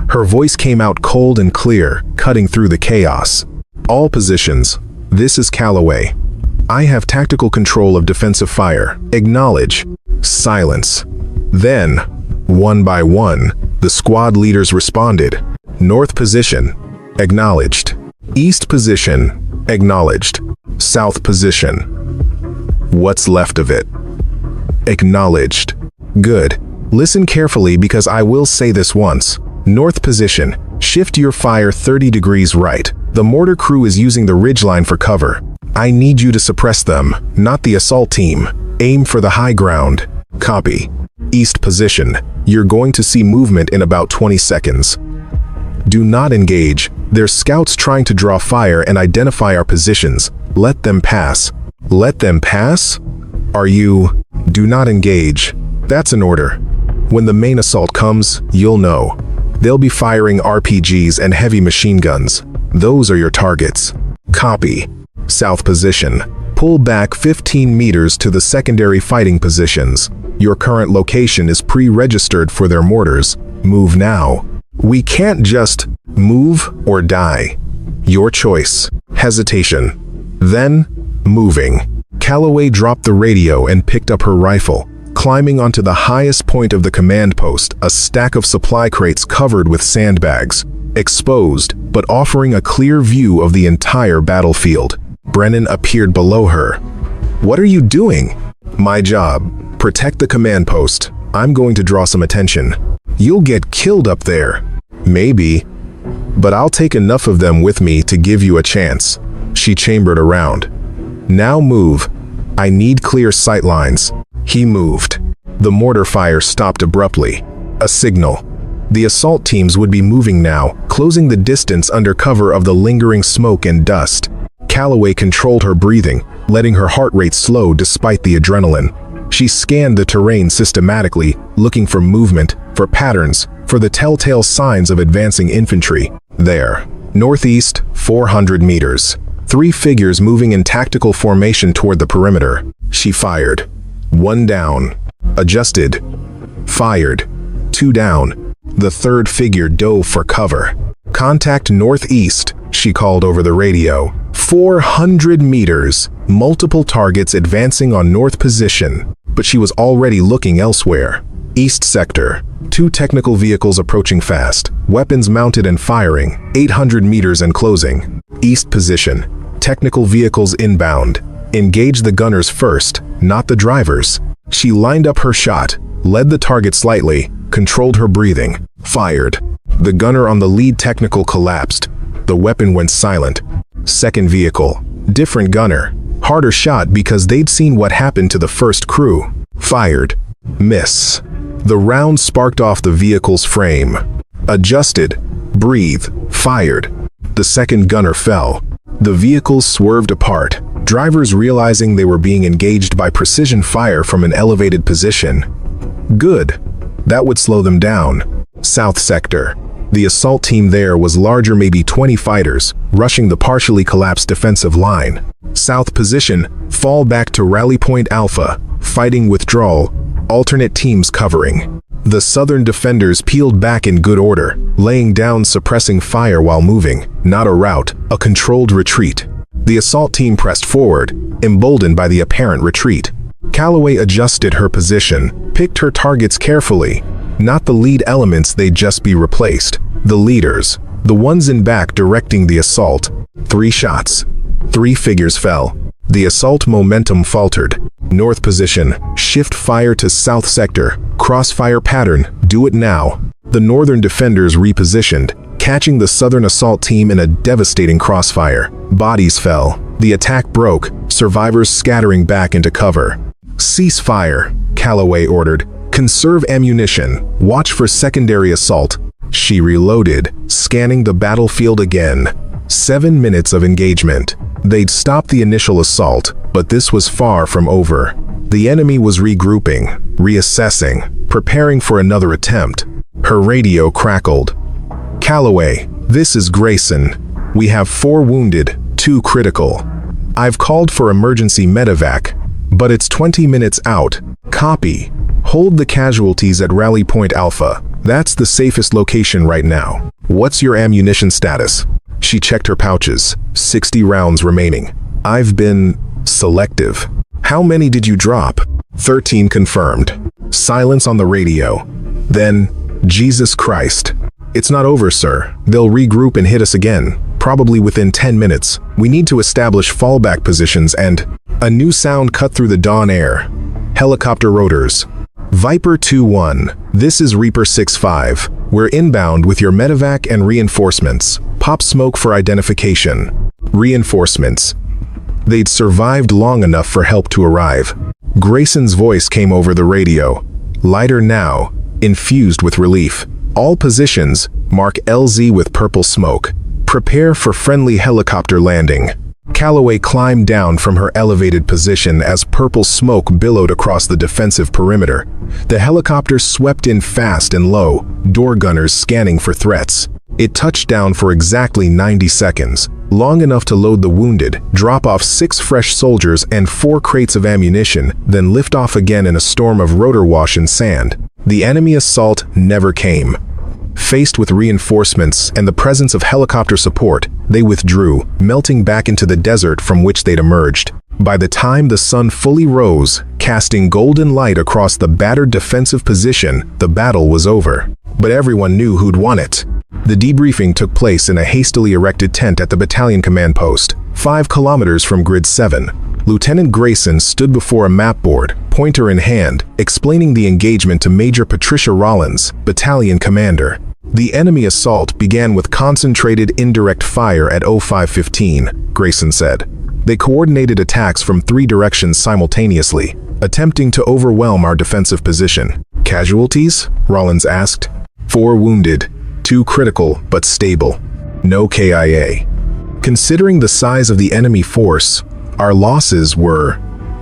Her voice came out cold and clear, cutting through the chaos. All positions. This is Calloway. I have tactical control of defensive fire. Acknowledge. Silence. Then, one by one, the squad leaders responded. North position. Acknowledged. East position. Acknowledged. South position. What's left of it? Acknowledged. Good. Listen carefully because I will say this once. North position. Shift your fire 30 degrees right. The mortar crew is using the ridgeline for cover. I need you to suppress them, not the assault team. Aim for the high ground. Copy. East position. You're going to see movement in about 20 seconds. Do not engage. There's scouts trying to draw fire and identify our positions. Let them pass. Let them pass? Are you... Do not engage. That's an order. When the main assault comes, you'll know. They'll be firing RPGs and heavy machine guns. Those are your targets. Copy. South position. Pull back 15 meters to the secondary fighting positions. Your current location is pre-registered for their mortars. Move now. We can't just move or die. Your choice. Hesitation. Then, moving. Calloway dropped the radio and picked up her rifle. Climbing onto the highest point of the command post, a stack of supply crates covered with sandbags. Exposed, but offering a clear view of the entire battlefield. Brennan appeared below her. What are you doing? My job. Protect the command post. I'm going to draw some attention. You'll get killed up there. Maybe. But I'll take enough of them with me to give you a chance. She chambered around. Now move. I need clear sight lines. He moved. The mortar fire stopped abruptly. A signal. The assault teams would be moving now, closing the distance under cover of the lingering smoke and dust. Calloway controlled her breathing, letting her heart rate slow despite the adrenaline. She scanned the terrain systematically, looking for movement, for patterns, for the telltale signs of advancing infantry. There. Northeast, 400 meters. 3 figures moving in tactical formation toward the perimeter. She fired. 1 down. Adjusted. Fired. 2 down. The 3rd figure dove for cover. Contact northeast, she called over the radio. 400 meters, multiple targets advancing on north position, but she was already looking elsewhere. East sector, 2 technical vehicles approaching fast, weapons mounted and firing, 800 meters and closing. East position, technical vehicles inbound. Engage the gunners first, not the drivers. She lined up her shot, led the target slightly, controlled her breathing, fired. The gunner on the lead technical collapsed. The weapon went silent. Second vehicle, different gunner. Harder shot because they'd seen what happened to the first crew. Fired. Miss. The round sparked off the vehicle's frame. Adjusted. Breathe. Fired. The second gunner fell. The vehicles swerved apart, drivers realizing they were being engaged by precision fire from an elevated position. Good. That would slow them down. South sector. The assault team there was larger, maybe 20 fighters, rushing the partially collapsed defensive line. South position, fall back to Rally Point Alpha, fighting withdrawal, alternate teams covering. The southern defenders peeled back in good order, laying down suppressing fire while moving, not a rout, a controlled retreat. The assault team pressed forward, emboldened by the apparent retreat. Calloway adjusted her position, picked her targets carefully. Not the lead elements, they'd just be replaced. The leaders, the ones in back directing the assault. 3 shots. 3 figures fell. The assault momentum faltered. North position, shift fire to south sector, crossfire pattern, do it now. The northern defenders repositioned, catching the southern assault team in a devastating crossfire. Bodies fell. The attack broke, survivors scattering back into cover. Cease fire, Calloway ordered. Conserve ammunition. Watch for secondary assault. She reloaded, scanning the battlefield again. 7 minutes of engagement. They'd stopped the initial assault, but this was far from over. The enemy was regrouping, reassessing, preparing for another attempt. Her radio crackled. Calloway, this is Grayson. We have 4 wounded, 2 critical. I've called for emergency medevac, but it's 20 minutes out. Copy. Hold the casualties at Rally Point Alpha. That's the safest location right now. What's your ammunition status? She checked her pouches. 60 rounds remaining. I've been selective. How many did you drop? 13 confirmed. Silence on the radio. Then, Jesus Christ. It's not over, sir. They'll regroup and hit us again, probably within 10 minutes. We need to establish fallback positions and... A new sound cut through the dawn air. Helicopter rotors. Viper 2-1, this is Reaper 6-5. We're inbound with your medevac and reinforcements. Pop smoke for identification. Reinforcements. They'd survived long enough for help to arrive. Grayson's voice came over the radio. Lighter now, infused with relief. All positions, mark LZ with purple smoke. Prepare for friendly helicopter landing. Calloway climbed down from her elevated position as purple smoke billowed across the defensive perimeter. The helicopter swept in fast and low, door gunners scanning for threats. It touched down for exactly 90 seconds, long enough to load the wounded, drop off 6 fresh soldiers and 4 crates of ammunition, then lift off again in a storm of rotor wash and sand. The enemy assault never came. Faced with reinforcements and the presence of helicopter support, they withdrew, melting back into the desert from which they'd emerged. By the time the sun fully rose, casting golden light across the battered defensive position, the battle was over. But everyone knew who'd won it. The debriefing took place in a hastily erected tent at the battalion command post, 5 kilometers from Grid 7. Lieutenant Grayson stood before a map board, pointer in hand, explaining the engagement to Major Patricia Rollins, battalion commander. The enemy assault began with concentrated indirect fire at 0515, Grayson said. They coordinated attacks from 3 directions simultaneously, attempting to overwhelm our defensive position. Casualties? Rollins asked. 4 wounded, 2 critical but stable. No KIA. Considering the size of the enemy force, our losses were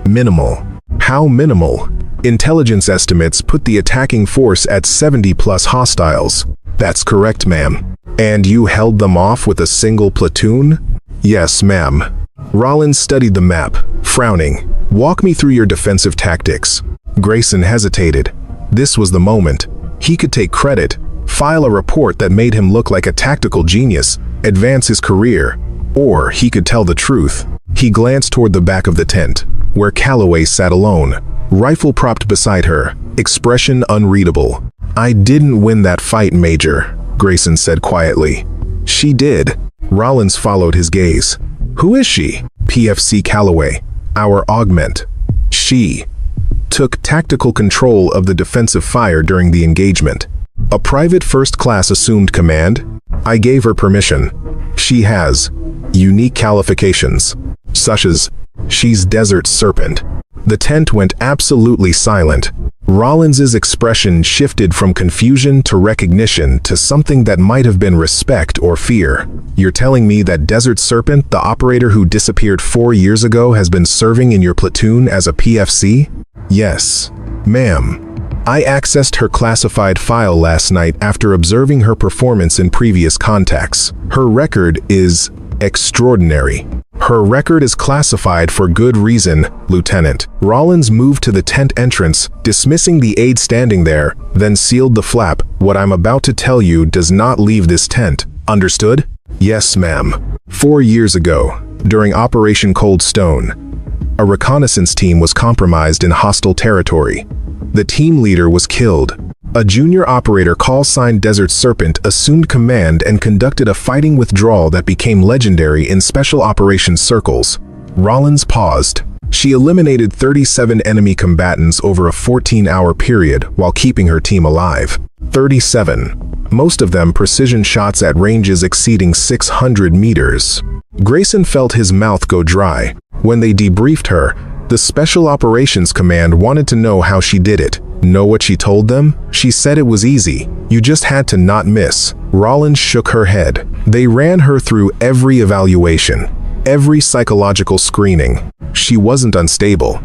minimal. How minimal? Intelligence estimates put the attacking force at 70 plus hostiles. That's correct, ma'am. And you held them off with a single platoon? Yes, ma'am. Rollins studied the map, frowning. Walk me through your defensive tactics. Grayson hesitated. This was the moment. He could take credit, file a report that made him look like a tactical genius, advance his career. Or he could tell the truth. He glanced toward the back of the tent, where Calloway sat alone, rifle propped beside her, expression unreadable. "I didn't win that fight, Major," Grayson said quietly. "She did." Rollins followed his gaze. "Who is she?" "PFC Calloway, our augment. She took tactical control of the defensive fire during the engagement. A private first class assumed command. I gave her permission. She has unique qualifications, such as she's Desert Serpent." The tent went absolutely silent. Rollins's expression shifted from confusion to recognition to something that might have been respect or fear. "You're telling me that Desert Serpent, the operator who disappeared 4 years ago, has been serving in your platoon as a PFC?" "Yes, ma'am. I accessed her classified file last night after observing her performance in previous contacts. Her record is extraordinary." "Her record is classified for good reason, Lieutenant." Rollins moved to the tent entrance, dismissing the aide standing there, then sealed the flap. "What I'm about to tell you does not leave this tent. Understood?" "Yes, ma'am." 4 years ago, during Operation Cold Stone, a reconnaissance team was compromised in hostile territory. The team leader was killed. A junior operator call-signed Desert Serpent assumed command and conducted a fighting withdrawal that became legendary in special operations circles. Rollins paused. She eliminated 37 enemy combatants over a 14-hour period while keeping her team alive. 37. Most of them precision shots at ranges exceeding 600 meters. Grayson felt his mouth go dry. When they debriefed her, the Special Operations Command wanted to know how she did it. Know what she told them? She said it was easy. You just had to not miss. Rollins shook her head. They ran her through every evaluation, every psychological screening. She wasn't unstable,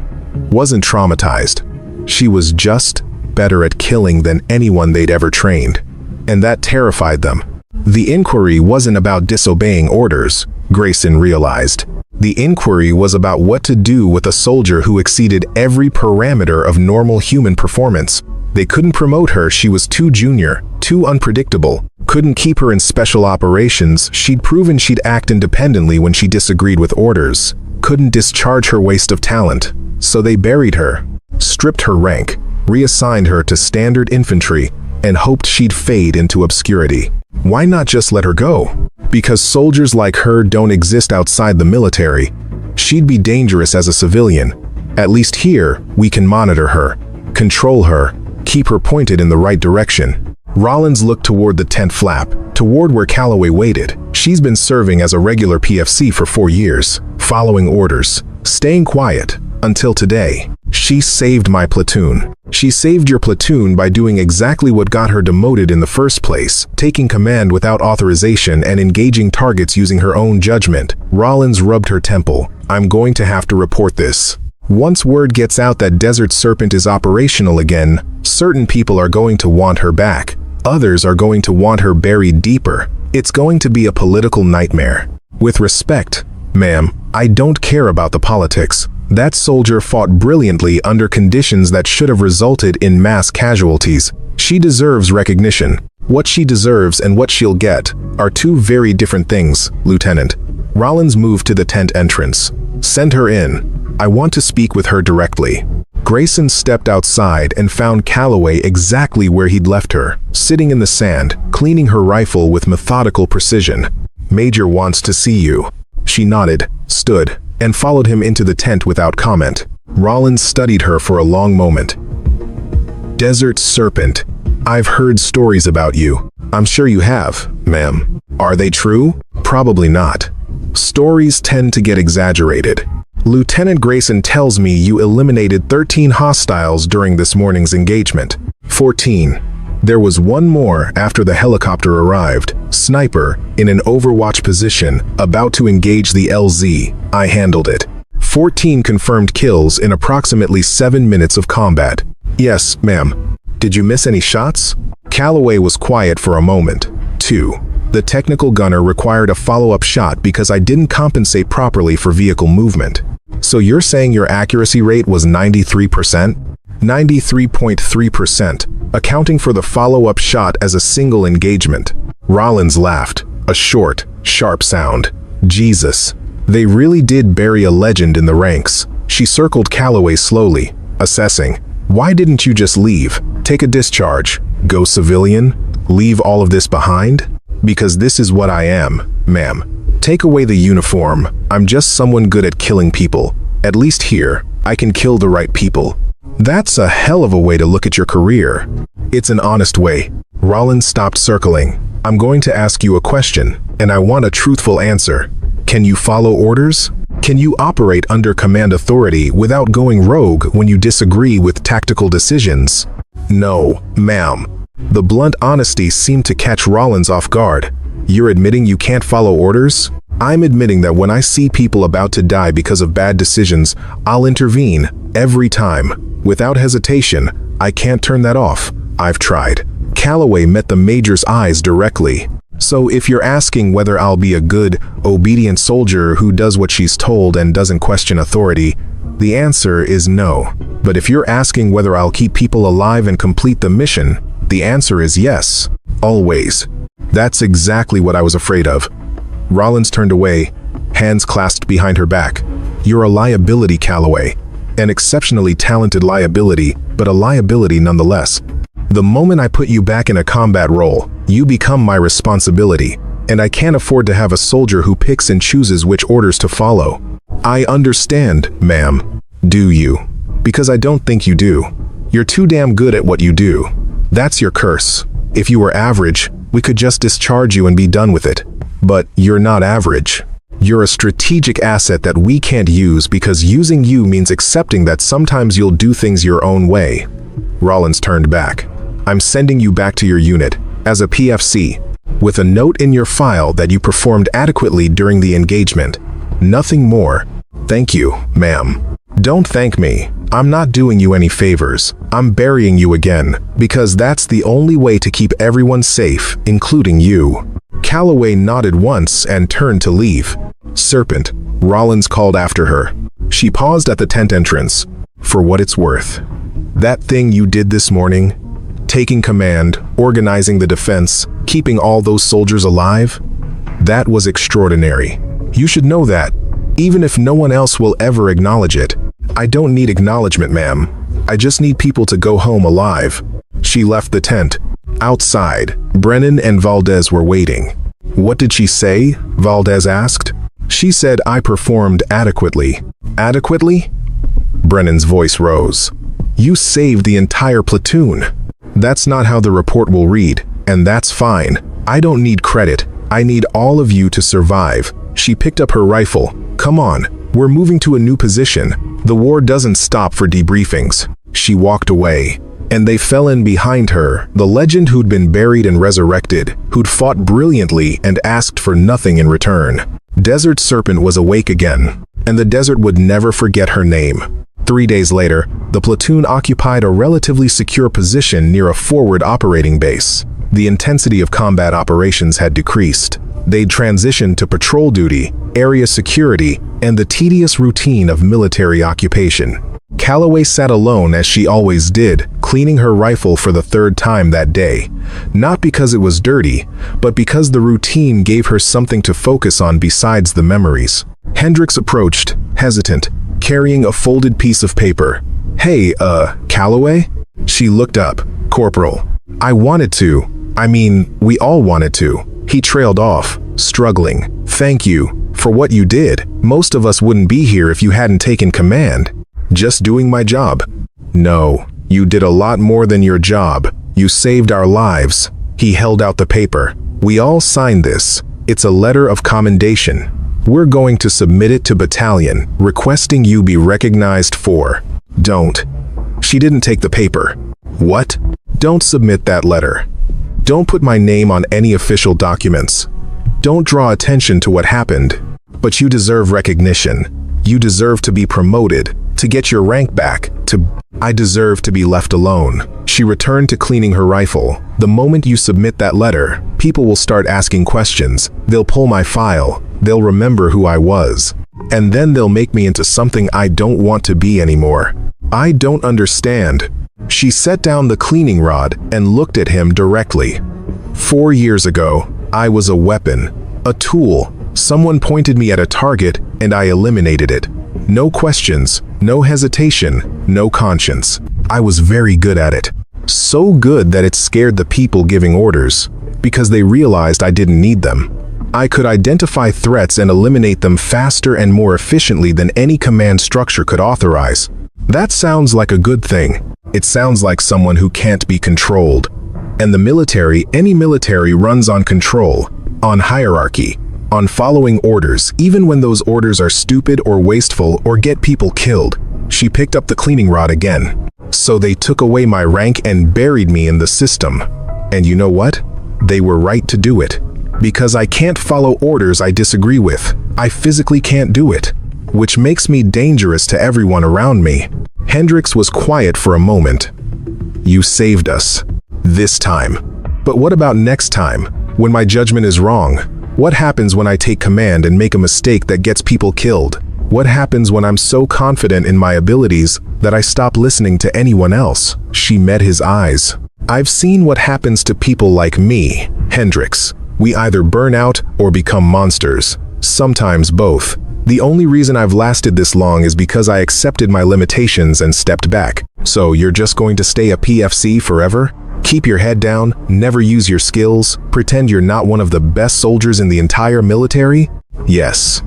wasn't traumatized. She was just better at killing than anyone they'd ever trained. And that terrified them. The inquiry wasn't about disobeying orders, Grayson realized. The inquiry was about what to do with a soldier who exceeded every parameter of normal human performance. They couldn't promote her, she was too junior, too unpredictable. Couldn't keep her in special operations, she'd proven she'd act independently when she disagreed with orders. Couldn't discharge her waste of talent, so they buried her, stripped her rank, reassigned her to standard infantry, and hoped she'd fade into obscurity. Why not just let her go? Because soldiers like her don't exist outside the military. She'd be dangerous as a civilian. At least here, we can monitor her, control her, keep her pointed in the right direction. Rollins looked toward the tent flap, toward where Calloway waited. She's been serving as a regular PFC for 4 years, following orders, staying quiet, until today. She saved my platoon. She saved your platoon by doing exactly what got her demoted in the first place, taking command without authorization and engaging targets using her own judgment. Rollins rubbed her temple. I'm going to have to report this. Once word gets out that Desert Serpent is operational again, certain people are going to want her back. Others are going to want her buried deeper. It's going to be a political nightmare. With respect, ma'am, I don't care about the politics. That soldier fought brilliantly under conditions that should have resulted in mass casualties. She deserves recognition. What she deserves and what she'll get are two very different things, Lieutenant. Rollins moved to the tent entrance. Send her in. I want to speak with her directly. Grayson stepped outside and found Calloway exactly where he'd left her, sitting in the sand, cleaning her rifle with methodical precision. Major wants to see you. She nodded, stood, and followed him into the tent without comment. Rollins studied her for a long moment. Desert Serpent. I've heard stories about you. I'm sure you have, ma'am. Are they true? Probably not. Stories tend to get exaggerated. Lieutenant Grayson tells me you eliminated 13 hostiles during this morning's engagement. 14. There was one more after the helicopter arrived. Sniper, in an overwatch position, about to engage the LZ. I handled it. 14 confirmed kills in approximately 7 minutes of combat. Yes, ma'am. Did you miss any shots? Calloway was quiet for a moment. 2. The technical gunner required a follow-up shot because I didn't compensate properly for vehicle movement. So you're saying your accuracy rate was 93%? 93.3%, accounting for the follow-up shot as a single engagement. Rollins laughed, a short, sharp sound. Jesus. They really did bury a legend in the ranks. She circled Calloway slowly, assessing. Why didn't you just leave? Take a discharge? Go civilian? Leave all of this behind? Because this is what I am, ma'am. Take away the uniform. I'm just someone good at killing people. At least here, I can kill the right people. That's a hell of a way to look at your career. It's an honest way. Rollins stopped circling. I'm going to ask you a question, and I want a truthful answer. Can you follow orders? Can you operate under command authority without going rogue when you disagree with tactical decisions? No, ma'am. The blunt honesty seemed to catch Rollins off guard. You're admitting you can't follow orders? I'm admitting that when I see people about to die because of bad decisions, I'll intervene, every time. Without hesitation, I can't turn that off. I've tried. Calloway met the Major's eyes directly. So if you're asking whether I'll be a good, obedient soldier who does what she's told and doesn't question authority, the answer is no. But if you're asking whether I'll keep people alive and complete the mission, the answer is yes. Always. That's exactly what I was afraid of. Rollins turned away, hands clasped behind her back. You're a liability, Calloway. An exceptionally talented liability, but a liability nonetheless. The moment I put you back in a combat role, you become my responsibility, and I can't afford to have a soldier who picks and chooses which orders to follow. I understand, ma'am. Do you? Because I don't think you do. You're too damn good at what you do. That's your curse. If you were average, we could just discharge you and be done with it. But you're not average. You're a strategic asset that we can't use because using you means accepting that sometimes you'll do things your own way. Rollins turned back. I'm sending you back to your unit, as a PFC, with a note in your file that you performed adequately during the engagement. Nothing more. Thank you, ma'am. Don't thank me. I'm not doing you any favors. I'm burying you again, because that's the only way to keep everyone safe, including you. Calloway nodded once and turned to leave. Serpent, Rollins called after her. She paused at the tent entrance. For what it's worth. That thing you did this morning, taking command, organizing the defense, keeping all those soldiers alive, that was extraordinary. You should know that, even if no one else will ever acknowledge it. I don't need acknowledgement, ma'am. I just need people to go home alive. She left the tent. Outside, Brennan and Valdez were waiting. What did she say? Valdez asked. She said I performed adequately. Adequately? Brennan's voice rose. You saved the entire platoon. That's not how the report will read, and that's fine. I don't need credit. I need all of you to survive. She picked up her rifle. Come on, we're moving to a new position. The war doesn't stop for debriefings. She walked away, and they fell in behind her, the legend who'd been buried and resurrected, who'd fought brilliantly and asked for nothing in return. Desert Serpent was awake again, and the desert would never forget her name. 3 days later, the platoon occupied a relatively secure position near a forward operating base. The intensity of combat operations had decreased. They'd transitioned to patrol duty, area security, and the tedious routine of military occupation. Calloway sat alone as she always did, cleaning her rifle for the 3rd time that day. Not because it was dirty, but because the routine gave her something to focus on besides the memories. Hendricks approached, hesitant, carrying a folded piece of paper. Hey, Calloway? She looked up. Corporal. I wanted to. I mean, we all wanted to. He trailed off, struggling. Thank you for what you did. Most of us wouldn't be here if you hadn't taken command. Just doing my job. No, you did a lot more than your job. You saved our lives. He held out the paper. We all signed this. It's a letter of commendation. We're going to submit it to battalion, requesting you be recognized for. Don't. She didn't take the paper. What? Don't submit that letter. Don't put my name on any official documents. Don't draw attention to what happened. But you deserve recognition. You deserve to be promoted, to get your rank back, I deserve to be left alone. She returned to cleaning her rifle. The moment you submit that letter, people will start asking questions. They'll pull my file. They'll remember who I was. And then they'll make me into something I don't want to be anymore. I don't understand. She set down the cleaning rod and looked at him directly. 4 years ago, I was a weapon, a tool, Someone pointed me at a target and I eliminated it. No questions, no hesitation, no conscience. I was very good at it. So good that it scared the people giving orders, because they realized I didn't need them. I could identify threats and eliminate them faster and more efficiently than any command structure could authorize. That sounds like a good thing. It sounds like someone who can't be controlled. And the military, any military, runs on control, on hierarchy, on following orders, even when those orders are stupid or wasteful or get people killed. She picked up the cleaning rod again. So they took away my rank and buried me in the system. And you know what? They were right to do it. Because I can't follow orders I disagree with. I physically can't do it. Which makes me dangerous to everyone around me. Hendricks was quiet for a moment. You saved us. This time. But what about next time, when my judgment is wrong? What happens when I take command and make a mistake that gets people killed? What happens when I'm so confident in my abilities that I stop listening to anyone else? She met his eyes. I've seen what happens to people like me, Hendricks. We either burn out or become monsters. Sometimes both. The only reason I've lasted this long is because I accepted my limitations and stepped back. So you're just going to stay a PFC forever? Keep your head down, never use your skills, pretend you're not one of the best soldiers in the entire military? Yes.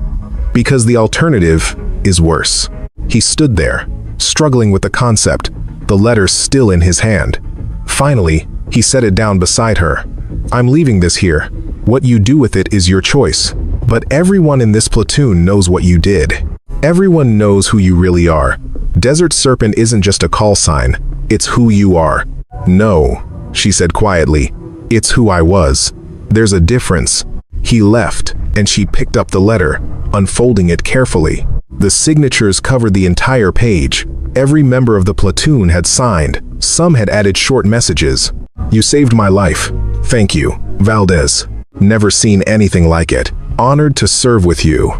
Because the alternative is worse. He stood there, struggling with the concept, the letter still in his hand. Finally, he set it down beside her. I'm leaving this here. What you do with it is your choice. But everyone in this platoon knows what you did. Everyone knows who you really are. Desert Serpent isn't just a call sign. It's who you are. No, she said quietly. It's who I was. There's a difference. He left, and she picked up the letter, unfolding it carefully. The signatures covered the entire page. Every member of the platoon had signed. Some had added short messages. You saved my life. Thank you, Valdez. Never seen anything like it. Honored to serve with you.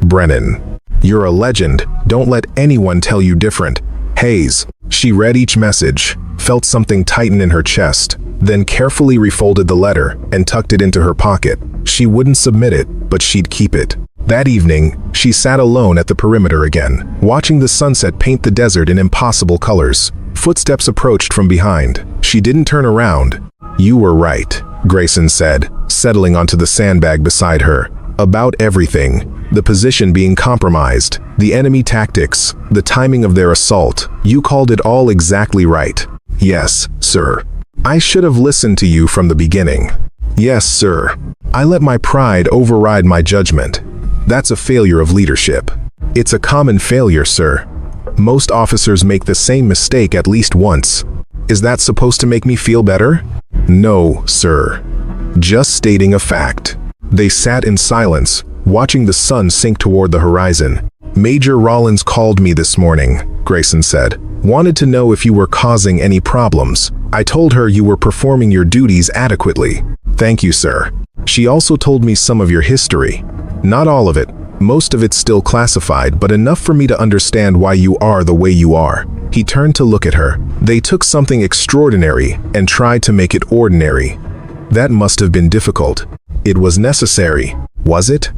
Brennan. You're a legend. Don't let anyone tell you different. Hayes. She read each message, felt something tighten in her chest, then carefully refolded the letter and tucked it into her pocket. She wouldn't submit it, but she'd keep it. That evening, she sat alone at the perimeter again, watching the sunset paint the desert in impossible colors. Footsteps approached from behind. She didn't turn around. You were right, Grayson said, settling onto the sandbag beside her. About everything. The position being compromised, the enemy tactics, the timing of their assault. You called it all exactly right. Yes, sir. I should have listened to you from the beginning. Yes, sir. I let my pride override my judgment. That's a failure of leadership. It's a common failure, sir. Most officers make the same mistake at least once. Is that supposed to make me feel better? No, sir. Just stating a fact. They sat in silence, watching the sun sink toward the horizon. Major Rollins called me this morning, Grayson said. Wanted to know if you were causing any problems. I told her you were performing your duties adequately. Thank you, sir. She also told me some of your history. Not all of it. Most of it's still classified, but enough for me to understand why you are the way you are. He turned to look at her. They took something extraordinary and tried to make it ordinary. That must have been difficult. It was necessary, was it?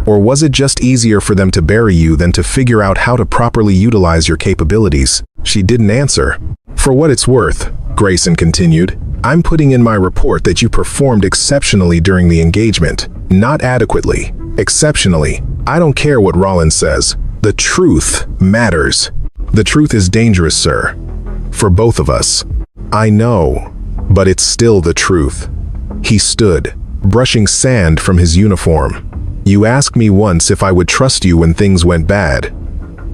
Or was it just easier for them to bury you than to figure out how to properly utilize your capabilities? She didn't answer. For what it's worth, Grayson continued, I'm putting in my report that you performed exceptionally during the engagement. Not adequately. Exceptionally. I don't care what Rollins says. The truth matters. The truth is dangerous, sir. For both of us. I know, but it's still the truth. He stood, brushing sand from his uniform. You asked me once if I would trust you when things went bad.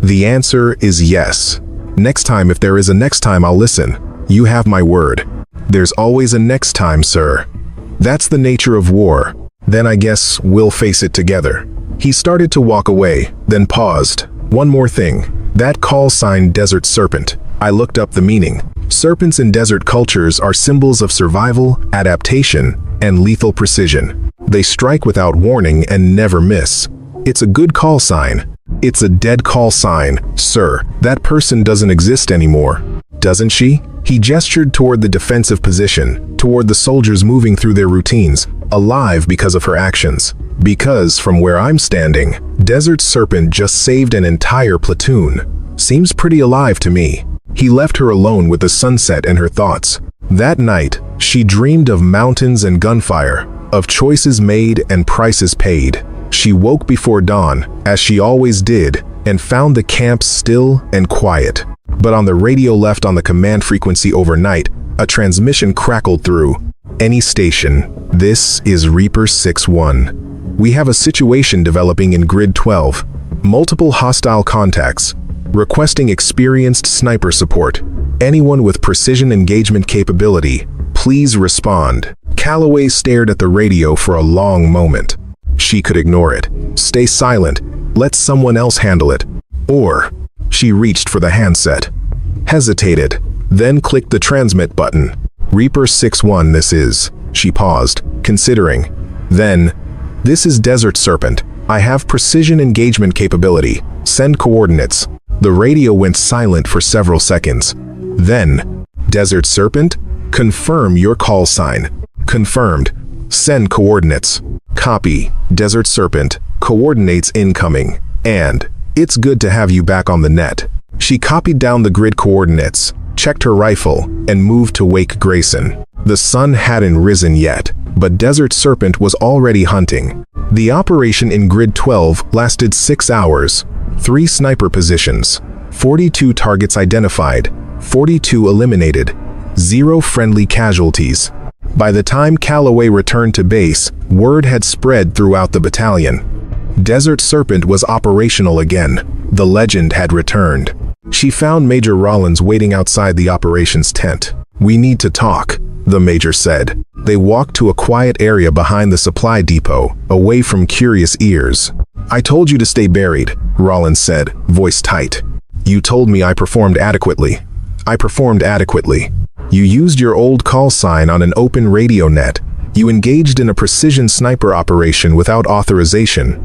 The answer is yes. Next time, if there is a next time, I'll listen. You have my word. There's always a next time, sir. That's the nature of war. Then I guess we'll face it together. He started to walk away, then paused. One more thing. That call sign Desert Serpent. I looked up the meaning. Serpents in desert cultures are symbols of survival, adaptation, and lethal precision. They strike without warning and never miss. It's a good call sign. It's a dead call sign, sir. That person doesn't exist anymore. Doesn't she? He gestured toward the defensive position, toward the soldiers moving through their routines, alive because of her actions. Because from where I'm standing, Desert Serpent just saved an entire platoon. Seems pretty alive to me. He left her alone with the sunset and her thoughts. That night, she dreamed of mountains and gunfire, of choices made and prices paid. She woke before dawn, as she always did, and found the camp still and quiet. But on the radio left on the command frequency overnight, a transmission crackled through. Any station, this is Reaper 6-1. We have a situation developing in Grid 12. Multiple hostile contacts. Requesting experienced sniper support. Anyone with precision engagement capability, please respond. Calloway stared at the radio for a long moment. She could ignore it. Stay silent. Let someone else handle it. Or, she reached for the handset. Hesitated, then clicked the transmit button. Reaper 6-1 this is. She paused, considering. Then, this is Desert Serpent. I have precision engagement capability. Send coordinates. The radio went silent for several seconds. Then, Desert Serpent, confirm your call sign. Confirmed. Send coordinates. Copy, Desert Serpent, coordinates incoming. And, it's good to have you back on the net. She copied down the grid coordinates, checked her rifle, and moved to wake Grayson. The sun hadn't risen yet, but Desert Serpent was already hunting. The operation in Grid 12 lasted 6 hours, 3 sniper positions, 42 targets identified, 42 eliminated, 0 friendly casualties. By the time Calloway returned to base, word had spread throughout the battalion. Desert Serpent was operational again. The legend had returned. She found Major Rollins waiting outside the operations tent. "We need to talk," the major said. They walked to a quiet area behind the supply depot, away from curious ears. "I told you to stay buried," Rollins said, voice tight. "You told me I performed adequately. I performed adequately. You used your old call sign on an open radio net. You engaged in a precision sniper operation without authorization.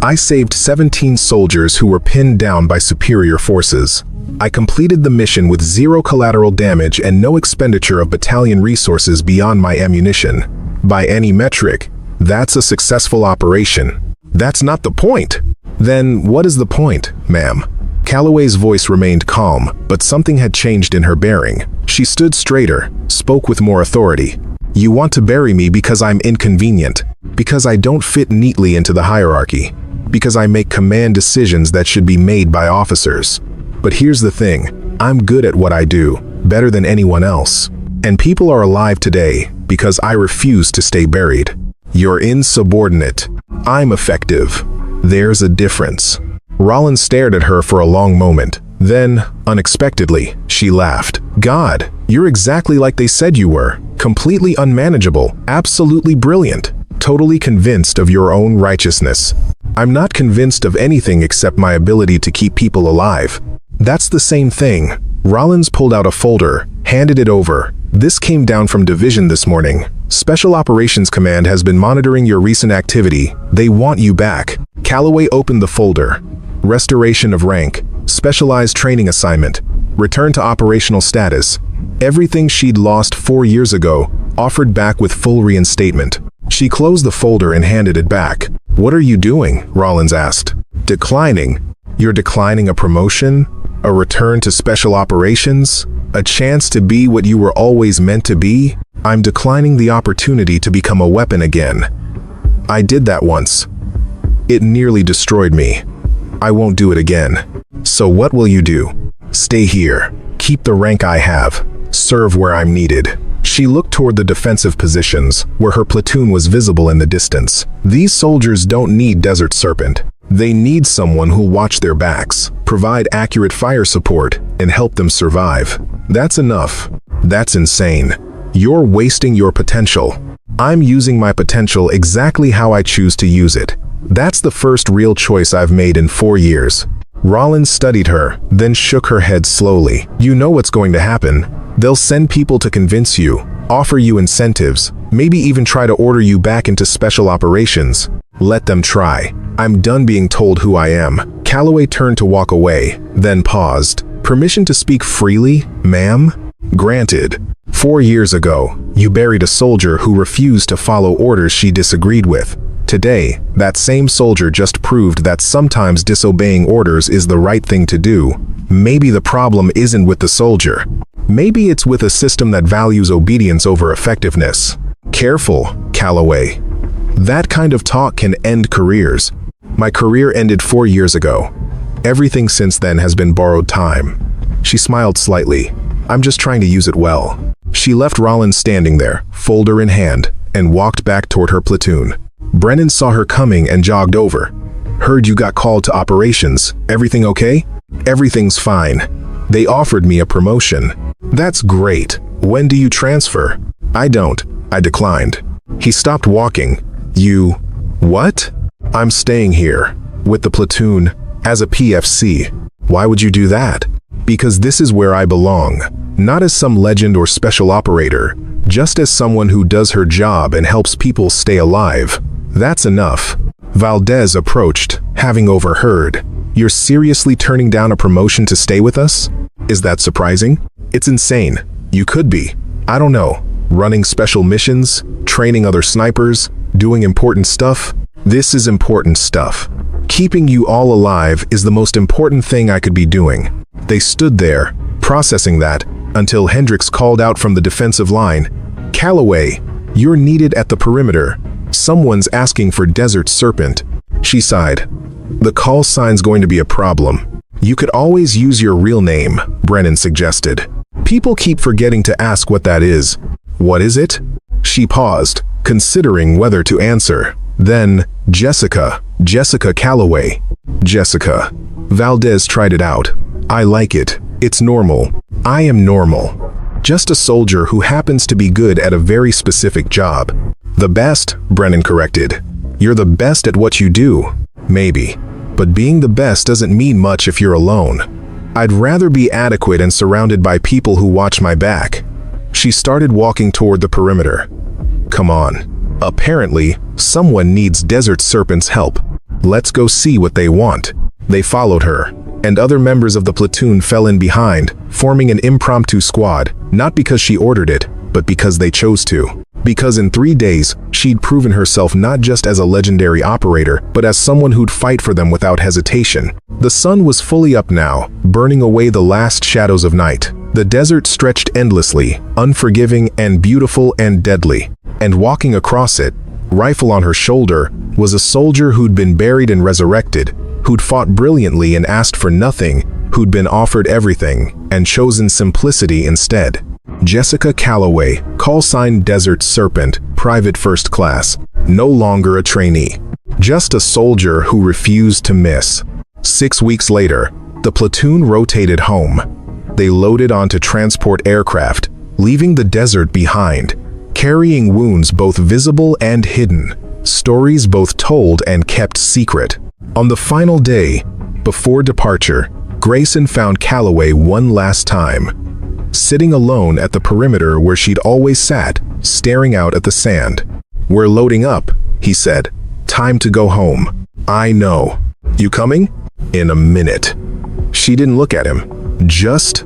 I saved 17 soldiers who were pinned down by superior forces. I completed the mission with 0 collateral damage and no expenditure of battalion resources beyond my ammunition. By any metric, that's a successful operation." "That's not the point." "Then what is the point, ma'am?" Calloway's voice remained calm, but something had changed in her bearing. She stood straighter, spoke with more authority. "You want to bury me because I'm inconvenient, because I don't fit neatly into the hierarchy, because I make command decisions that should be made by officers. But here's the thing, I'm good at what I do, better than anyone else. And people are alive today because I refuse to stay buried. You're insubordinate. I'm effective. There's a difference." Rollins stared at her for a long moment. Then, unexpectedly, she laughed. "God, you're exactly like they said you were. Completely unmanageable, absolutely brilliant, totally convinced of your own righteousness. I'm not convinced of anything except my ability to keep people alive." "That's the same thing." Rollins pulled out a folder, handed it over. "This came down from Division this morning. Special Operations Command has been monitoring your recent activity. They want you back." Calloway opened the folder. Restoration of rank, specialized training assignment, return to operational status. Everything she'd lost 4 years ago, offered back with full reinstatement. She closed the folder and handed it back. "What are you doing?" Rollins asked. "Declining. You're declining a promotion? A return to special operations? A chance to be what you were always meant to be? I'm declining the opportunity to become a weapon again. I did that once. It nearly destroyed me. I won't do it again. So what will you do? Stay here. Keep the rank I have. Serve where I'm needed." She looked toward the defensive positions, where her platoon was visible in the distance. These soldiers don't need Desert Serpent. They need someone who'll watch their backs, provide accurate fire support, and help them survive. That's enough. That's insane. You're wasting your potential. I'm using my potential exactly how I choose to use it. That's the first real choice I've made in 4 years. Rollins studied her, then shook her head slowly. "You know what's going to happen. They'll send people to convince you, offer you incentives, maybe even try to order you back into special operations. Let them try. I'm done being told who I am." Calloway turned to walk away, then paused. "Permission to speak freely, ma'am?" "Granted. 4 years ago, you buried a soldier who refused to follow orders she disagreed with. Today, that same soldier just proved that sometimes disobeying orders is the right thing to do. Maybe the problem isn't with the soldier. Maybe it's with a system that values obedience over effectiveness. Careful, Calloway. That kind of talk can end careers. My career ended 4 years ago. Everything since then has been borrowed time. She smiled slightly. I'm just trying to use it well. She left Rollins standing there, folder in hand, and walked back toward her platoon. Brennan saw her coming and jogged over. Heard you got called to operations. Everything okay? Everything's fine. They offered me a promotion. That's great. When do you transfer? I don't. I declined. He stopped walking. You... What? I'm staying here. With the platoon. As a PFC. Why would you do that? Because this is where I belong. Not as some legend or special operator. Just as someone who does her job and helps people stay alive. That's enough. Valdez approached, having overheard. You're seriously turning down a promotion to stay with us? Is that surprising? It's insane. You could be. I don't know. Running special missions, training other snipers, doing important stuff. This is important stuff. Keeping you all alive is the most important thing I could be doing. They stood there, processing that, until Hendricks called out from the defensive line. Calloway, you're needed at the perimeter. Someone's asking for Desert Serpent. She sighed. The call sign's going to be a problem. You could always use your real name, Brennan suggested. People keep forgetting to ask what that is. What is it? She paused, considering whether to answer. Then, Jessica Calloway. Jessica. Valdez tried it out. I like it. It's normal. I am normal. Just a soldier who happens to be good at a very specific job. The best, Brennan corrected. You're the best at what you do. Maybe. But being the best doesn't mean much if you're alone. I'd rather be adequate and surrounded by people who watch my back. She started walking toward the perimeter. Come on. Apparently, someone needs Desert Serpent's help. Let's go see what they want. They followed her, and other members of the platoon fell in behind, forming an impromptu squad, not because she ordered it, but because they chose to. Because in 3 days, she'd proven herself not just as a legendary operator, but as someone who'd fight for them without hesitation. The sun was fully up now, burning away the last shadows of night. The desert stretched endlessly, unforgiving and beautiful and deadly. And walking across it, rifle on her shoulder, was a soldier who'd been buried and resurrected, who'd fought brilliantly and asked for nothing, who'd been offered everything, and chosen simplicity instead. Jessica Calloway, call sign Desert Serpent, Private First Class, no longer a trainee. Just a soldier who refused to miss. 6 weeks later, the platoon rotated home. They loaded onto transport aircraft, leaving the desert behind, carrying wounds both visible and hidden, stories both told and kept secret. On the final day, before departure, Grayson found Calloway one last time, sitting alone at the perimeter where she'd always sat, staring out at the sand. We're loading up, he said. Time to go home. I know. You coming? In a minute. She didn't look at him, just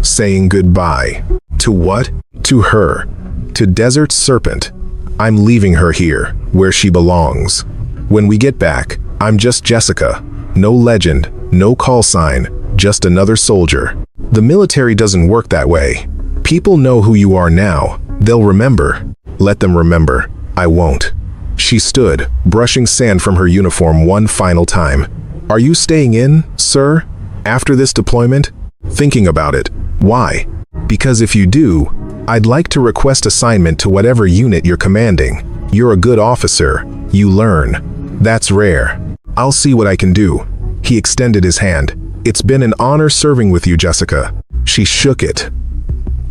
saying goodbye. To what? To her. To Desert Serpent. I'm leaving her here, where she belongs. When we get back, I'm just Jessica. No legend, no call sign, just another soldier. The military doesn't work that way. People know who you are now. They'll remember. Let them remember. I won't. She stood, brushing sand from her uniform one final time. Are you staying in, sir? After this deployment? Thinking about it. Why? Because if you do, I'd like to request assignment to whatever unit you're commanding. You're a good officer. You learn. That's rare. I'll see what I can do. He extended his hand. It's been an honor serving with you, Jessica. She shook it.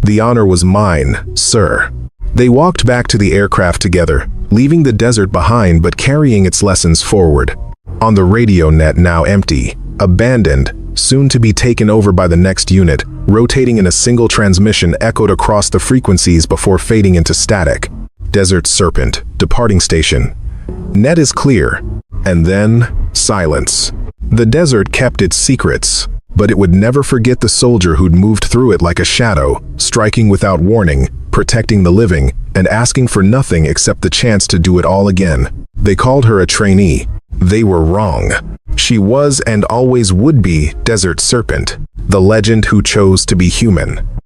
The honor was mine, sir. They walked back to the aircraft together, leaving the desert behind but carrying its lessons forward. On the radio net now empty, abandoned, soon to be taken over by the next unit, rotating in a single transmission echoed across the frequencies before fading into static. Desert Serpent, departing station. Net is clear. And then, silence. The desert kept its secrets, but it would never forget the soldier who'd moved through it like a shadow, striking without warning, protecting the living, and asking for nothing except the chance to do it all again. They called her a trainee. They were wrong. She was and always would be Desert Serpent, the legend who chose to be human.